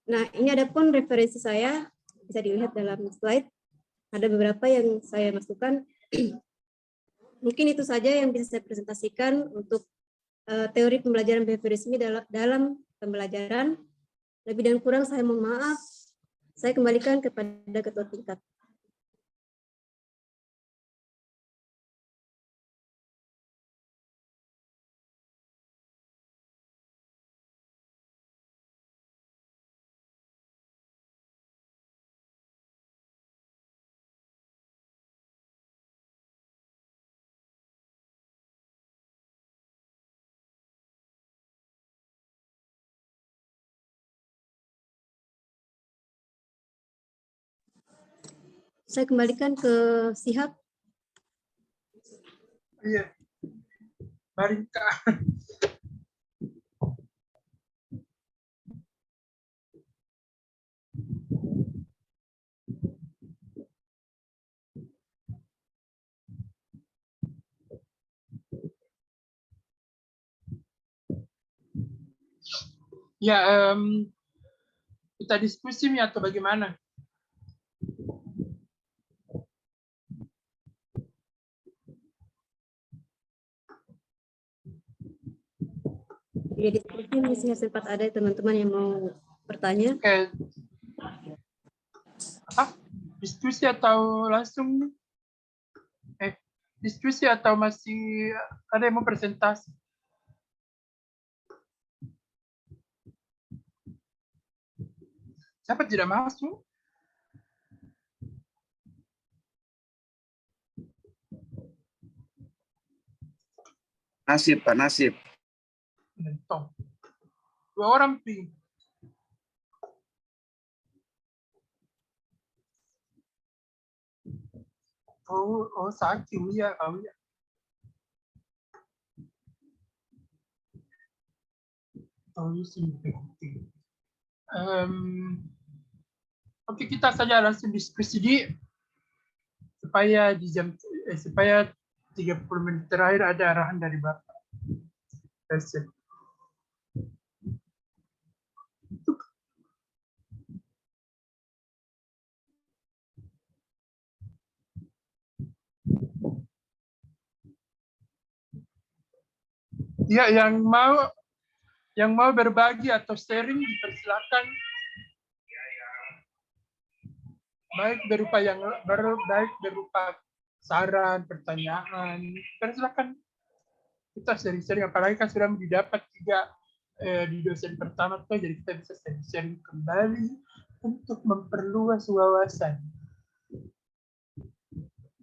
Nah, ini ada pun referensi saya, bisa dilihat dalam slide. Ada beberapa yang saya masukkan. Mungkin itu saja yang bisa saya presentasikan untuk teori pembelajaran behaviorisme dalam pembelajaran. Lebih dan kurang saya mohon maaf. Saya kembalikan kepada ketua tingkat. Saya kembalikan ke Sihab. Iya. Mari Kak. Ya, kita diskusi atau bagaimana? Ya, diskusi masih sempat ada teman-teman yang mau bertanya. Oke. Diskusi atau langsung? Diskusi atau masih ada yang mau presentasi? Siapa tidak masuk? Nasib, Pak Nasib. Mentong. 2 orang pi. Oh, sakit ya, ya. Penting. Oke, kita saja langsung diskusi supaya di supaya 30 menit terakhir ada arahan dari Bapak. Ya, yang mau berbagi atau sharing dipersilakan. Baik berupa saran, pertanyaan, persilakan kita sharing-sharing. Apalagi kan sudah didapat juga di dosen pertama tuh, jadi kita bisa sharing kembali untuk memperluas wawasan.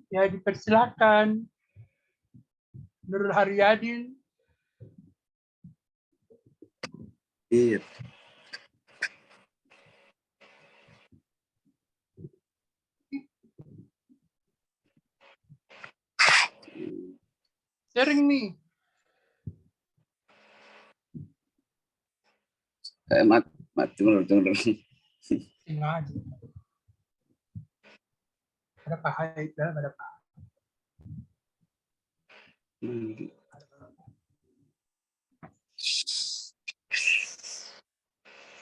Ya, dipersilakan. Nurul Haryadin. Iya. Sharing nih. Tunggu. Sengaja. Ada Pak Haidar, ada Pak.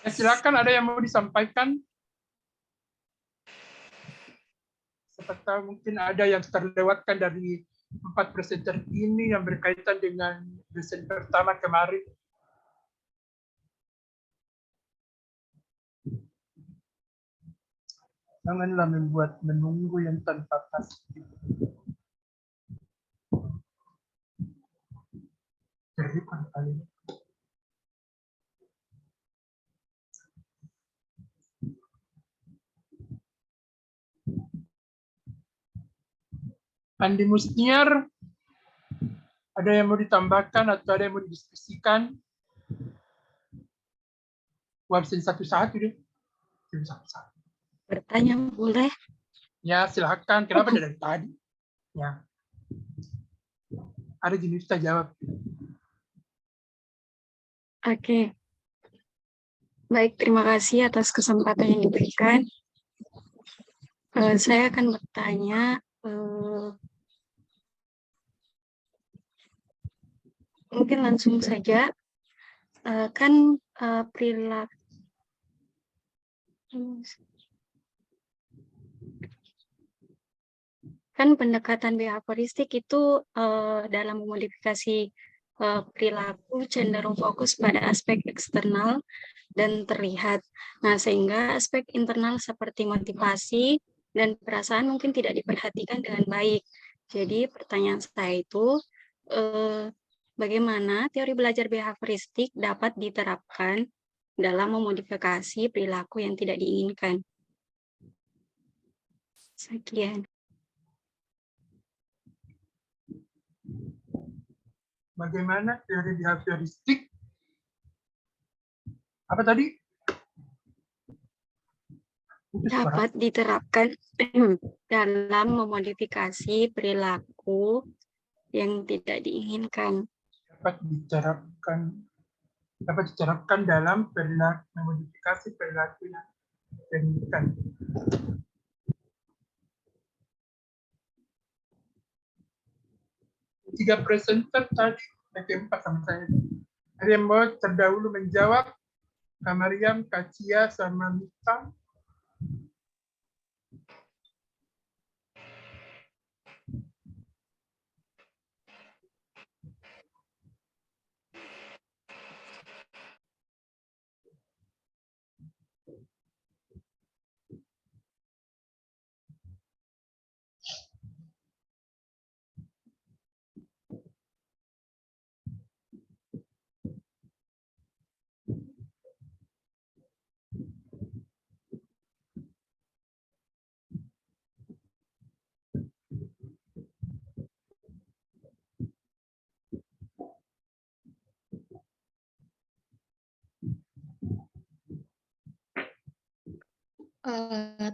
Ya, silakan, ada yang mau disampaikan? Siapa tahu mungkin ada yang terlewatkan dari 4 presenter ini yang berkaitan dengan dosen pertama kemarin. Janganlah membuat menunggu yang tanpa pasti. Jadi kali. Andi Musniar, ada yang mau ditambahkan atau ada yang mau didiskusikan? Wabsen satu-satu deh. Satu-satu. Bertanya boleh? Ya, silahkan. Kenapa dari tadi? Ya. Ada jenis kita jawab. Oke. Baik, terima kasih atas kesempatan yang diberikan. Saya akan bertanya, mungkin langsung saja, kan perilaku pendekatan behavioristik itu dalam memodifikasi perilaku cenderung fokus pada aspek eksternal dan terlihat. Nah, sehingga aspek internal seperti motivasi dan perasaan mungkin tidak diperhatikan dengan baik. Jadi pertanyaan saya itu, bagaimana teori belajar behavioristik dapat diterapkan dalam memodifikasi perilaku yang tidak diinginkan? Sekian. Bagaimana teori behavioristik? Apa tadi? Dapat diterapkan dalam memodifikasi perilaku yang tidak diinginkan. Dapat diterapkan dalam memodifikasi perilaku yang diinginkan. Tiga presenter tadi, empat sama saya. Ada yang mau terdahulu menjawab? Kak Mariam, Kak Cia, sama Mita.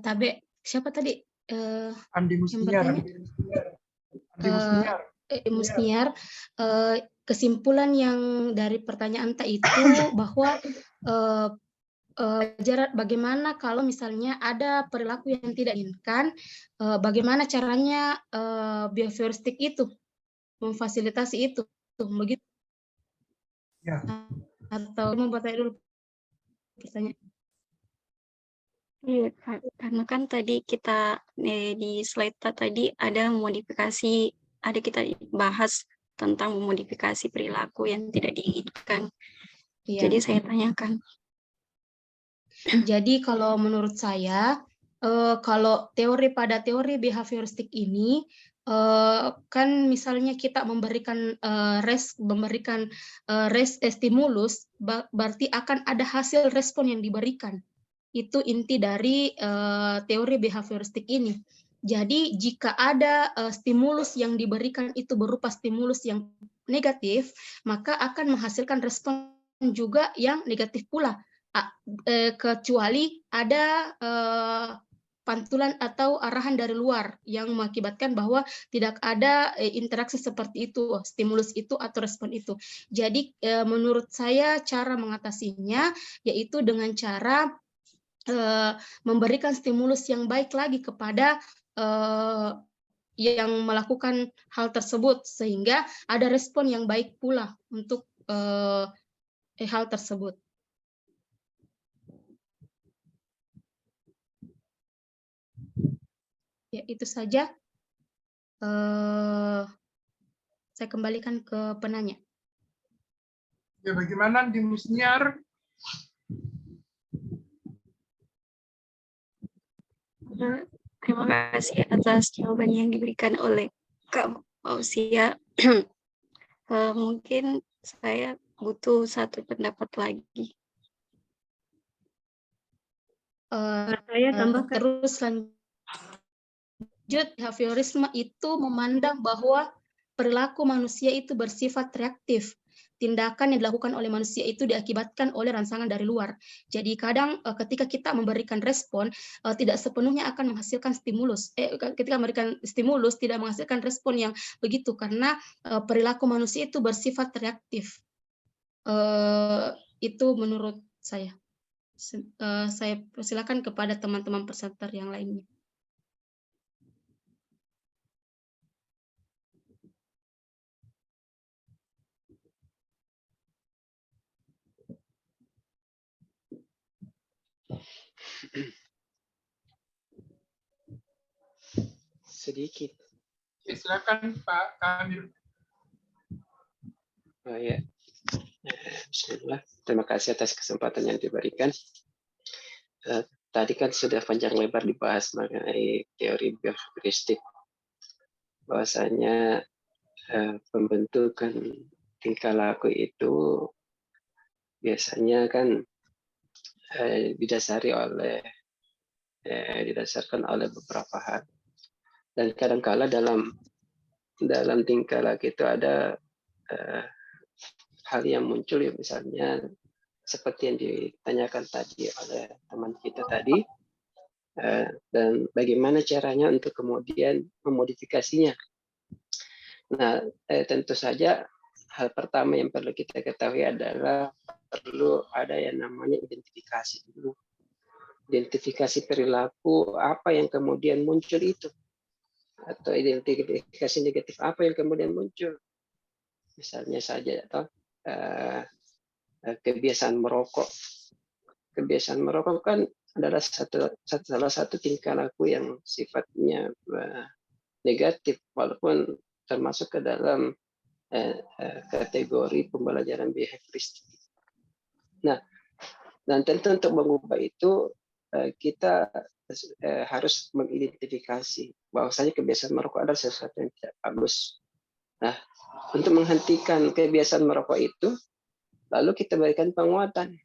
Tabe, siapa tadi? Andi Musniar. Musniar, kesimpulan yang dari pertanyaan tak itu bahwa bagaimana kalau misalnya ada perilaku yang tidak diinginkan, bagaimana caranya behavioristik itu memfasilitasi itu, begitu? Ya. Atau membuat dulu pertanyaan. Iya, karena kan tadi kita di slide tadi ada modifikasi, ada kita bahas tentang memodifikasi perilaku yang tidak diinginkan. Iya. Jadi saya tanyakan. Jadi kalau menurut saya, kalau pada teori behavioristik ini, kan misalnya kita memberikan stimulus, berarti akan ada hasil respon yang diberikan. Itu inti dari teori behavioristik ini. Jadi jika ada stimulus yang diberikan itu berupa stimulus yang negatif, maka akan menghasilkan respon juga yang negatif pula. Kecuali ada pantulan atau arahan dari luar yang mengakibatkan bahwa tidak ada interaksi seperti itu, stimulus itu atau respon itu. Jadi menurut saya cara mengatasinya yaitu dengan cara memberikan stimulus yang baik lagi kepada yang melakukan hal tersebut sehingga ada respon yang baik pula untuk hal tersebut. Ya, itu saja. Saya kembalikan ke penanya. Ya, bagaimana di Musniar? Terima kasih atas jawaban yang diberikan oleh Kak Ausia. Mungkin saya butuh satu pendapat lagi. Saya tambahkan. Terus lanjut, behaviorisme itu memandang bahwa perilaku manusia itu bersifat reaktif. Tindakan yang dilakukan oleh manusia itu diakibatkan oleh rangsangan dari luar. Jadi kadang ketika kita memberikan respon, tidak sepenuhnya akan menghasilkan stimulus. Ketika memberikan stimulus tidak menghasilkan respon yang begitu, karena perilaku manusia itu bersifat reaktif. Itu menurut saya. Saya persilakan kepada teman-teman presenter yang lainnya. Sedikit. Silakan Pak Kamil. Oh ya. Bismillah. Terima kasih atas kesempatan yang diberikan. Tadi kan sudah panjang lebar dibahas mengenai teori behavioristik. Bahwasanya pembentukan tingkah laku itu biasanya kan didasarkan oleh beberapa hal. Dan kadang-kala dalam tingkah laku itu ada hal yang muncul, ya misalnya seperti yang ditanyakan tadi oleh teman kita tadi, dan bagaimana caranya untuk kemudian memodifikasinya. Nah, tentu saja hal pertama yang perlu kita ketahui adalah perlu ada yang namanya identifikasi dulu. Identifikasi perilaku apa yang kemudian muncul itu, atau identifikasi negatif apa yang kemudian muncul. Misalnya saja atau kebiasaan merokok. Kebiasaan merokok kan adalah salah satu tingkah laku yang sifatnya negatif, walaupun termasuk ke dalam kategori pembelajaran behavioristik. Nah, dan tentu untuk mengubah itu kita harus mengidentifikasi bahwasanya kebiasaan merokok adalah sesuatu yang tidak bagus. Nah, untuk menghentikan kebiasaan merokok itu, lalu kita berikan penguatan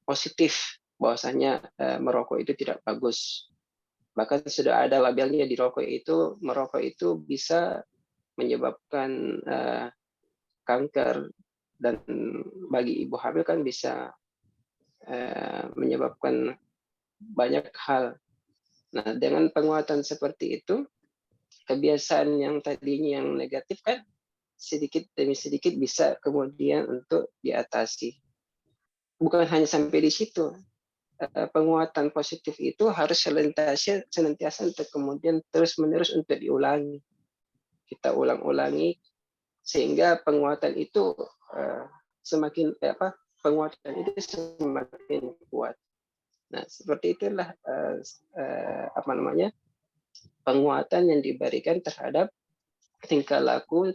positif bahwasanya merokok itu tidak bagus. Bahkan sudah ada labelnya di rokok itu, merokok itu bisa menyebabkan kanker, dan bagi ibu hamil kan bisa menyebabkan banyak hal. Nah, dengan penguatan seperti itu, kebiasaan yang tadinya yang negatif kan sedikit demi sedikit bisa kemudian untuk diatasi. Bukan hanya sampai di situ, penguatan positif itu harus senantiasa untuk kemudian terus-menerus untuk diulangi. Kita ulang-ulangi sehingga penguatan itu semakin penguatan itu semakin kuat. Nah, seperti itulah penguatan yang diberikan terhadap tingkah laku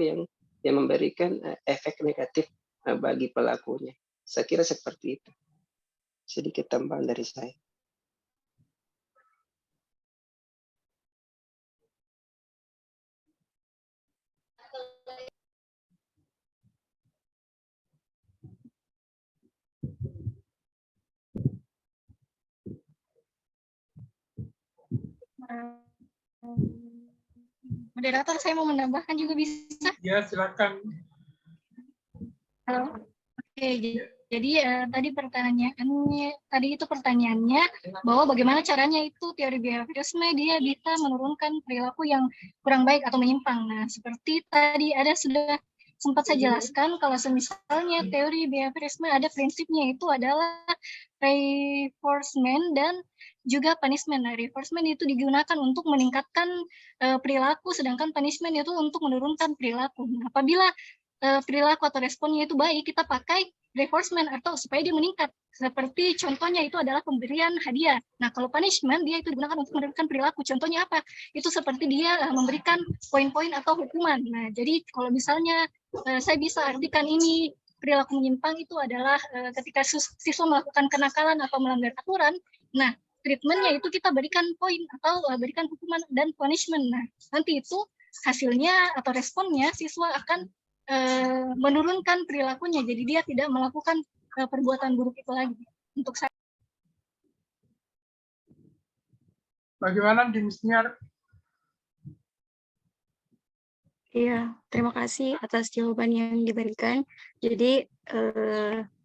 yang memberikan efek negatif bagi pelakunya. Saya kira seperti itu. Sedikit tambahan dari saya. Moderator, saya mau menambahkan juga bisa? Ya, silakan. Halo. Oke, jadi tadi pertanyaannya bahwa bagaimana caranya itu teori behaviorisme dia bisa menurunkan perilaku yang kurang baik atau menyimpang. Nah, seperti tadi sudah sempat saya jelaskan kalau misalnya teori behaviorisme ada prinsipnya itu adalah reinforcement dan juga punishment. Nah, reinforcement itu digunakan untuk meningkatkan perilaku, sedangkan punishment itu untuk menurunkan perilaku. Nah, apabila perilaku atau responnya itu baik, kita pakai reinforcement atau supaya dia meningkat. Seperti contohnya itu adalah pemberian hadiah. Nah, kalau punishment dia itu digunakan untuk menurunkan perilaku. Contohnya apa? Itu seperti dia memberikan poin-poin atau hukuman. Nah, jadi kalau misalnya saya bisa artikan ini perilaku menyimpang itu adalah ketika siswa melakukan kenakalan atau melanggar aturan. Nah, treatmentnya itu kita berikan poin atau berikan hukuman dan punishment. Nah, nanti itu hasilnya atau responnya siswa akan menurunkan perilakunya, jadi dia tidak melakukan perbuatan buruk itu lagi. Untuk saya. Bagaimana Dimisniar? Iya, terima kasih atas jawaban yang diberikan. Jadi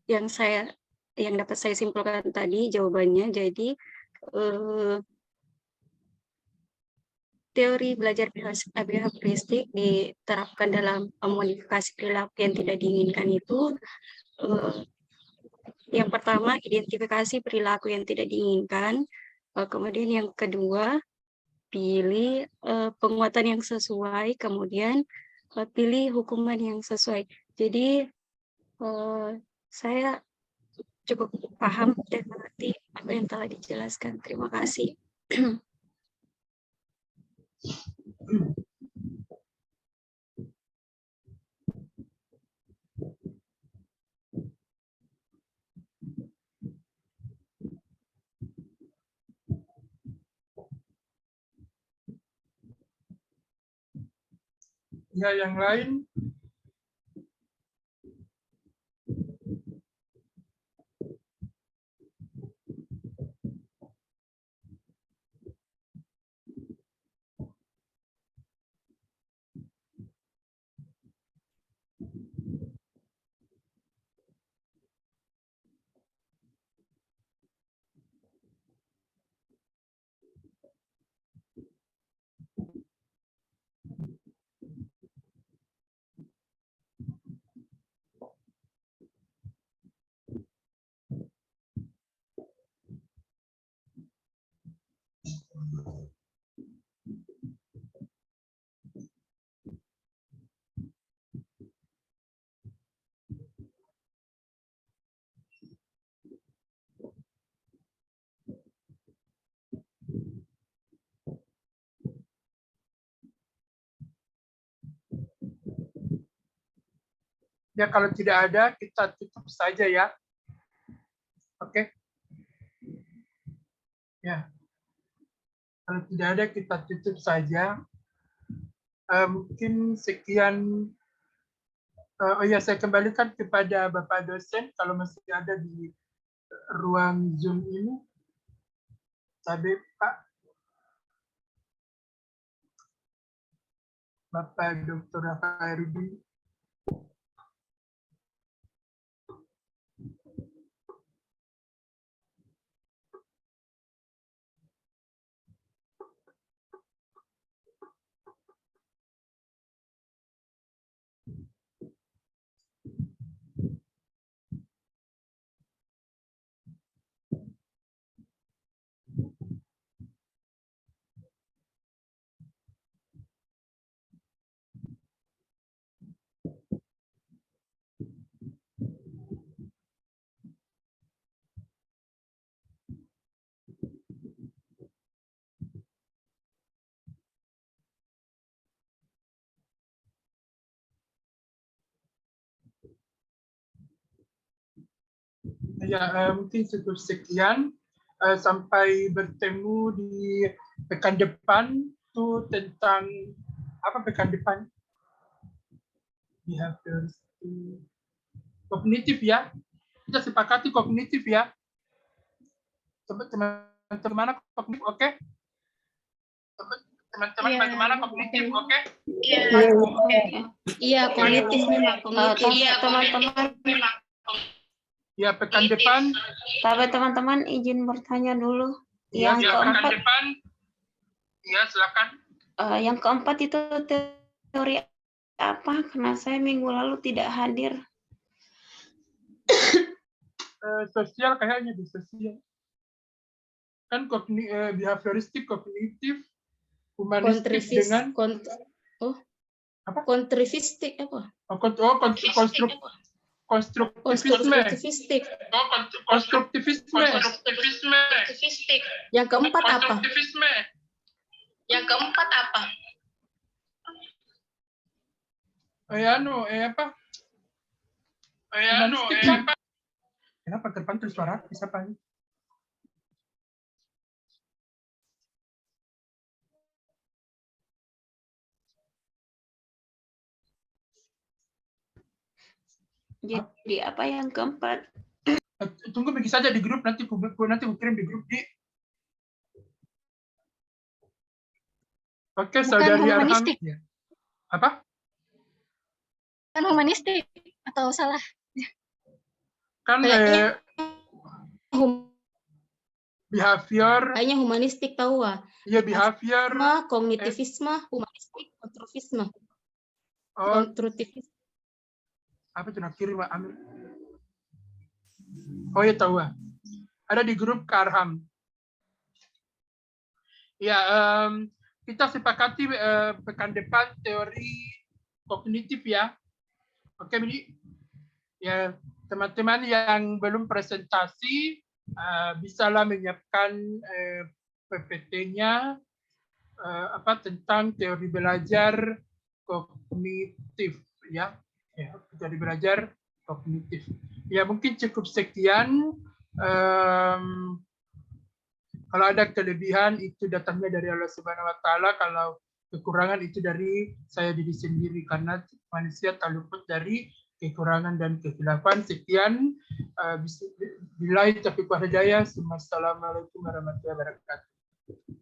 yang dapat saya simpulkan tadi jawabannya. Jadi teori belajar behavioristik diterapkan dalam modifikasi perilaku yang tidak diinginkan itu yang pertama identifikasi perilaku yang tidak diinginkan, kemudian yang kedua pilih penguatan yang sesuai, kemudian pilih hukuman yang sesuai. Jadi saya cukup paham dan mengerti apa yang telah dijelaskan. Terima kasih. Ya, yang lain? Ya, kalau tidak ada, kita tutup saja ya. Oke. Ya. Kalau tidak ada, kita tutup saja. Mungkin sekian. Oh ya, saya kembalikan kepada Bapak dosen, kalau masih ada di ruang Zoom ini. Cabe, Pak. Bapak Dr. Rafael Rudi. Ya, mungkin cukup sekian. Sampai bertemu di pekan depan tuh tentang apa pekan depan? Behavior kognitif ya. Kita sepakati kognitif ya. Teman-teman kognitif, oke? Teman-teman Iya, bagaimana kognitif, oke? Iya, kognitif memang kognitif. Iya, teman-teman. Ya, pekan depan. Tapi teman-teman izin bertanya dulu. Ya, Yang pekan keempat, depan. Ya, silakan. yang keempat itu teori apa? Karena saya minggu lalu tidak hadir. Sosial kayaknya di sosial. Kan behavioristik, kognitif, humanistik dengan apa? Kontrivistik apa? Konstruktivisme. Konstruktivistik. Konstruktivisme. Yang keempat apa? Yang keempat apa? Apa? Humanistik kan? Kenapa terpantul suara? Siapa ini? Jadi apa yang keempat? Tunggu bagi saja di grup, nanti ku kirim di grup di. Oke, Bukan saudari Arham. humanistik. Ya. Apa? Kan humanistik atau salah? Kan behavior. Kayaknya humanistik tahu ah. Iya, behavior. Kognitivisme, humanistik, konstruktivisme. Konstruktivisme. Apa itu nak kirim Amir? Oh ya tahu ah. Ada di grup Karham. Ya, kita sepakati pekan depan teori kognitif ya. Oke, Bini. Ya, teman-teman yang belum presentasi bisalah menyiapkan PPT-nya tentang teori belajar kognitif ya. Ya, teori belajar kognitif. Ya, mungkin cukup sekian. Kalau ada kelebihan itu datangnya dari Allah Subhanahu wa taala, kalau kekurangan itu dari saya diri sendiri karena manusia tak luput dari kekurangan dan kekhilapan. Sekian, billahi taufiq wal hidayah. Assalamualaikum warahmatullahi wabarakatuh.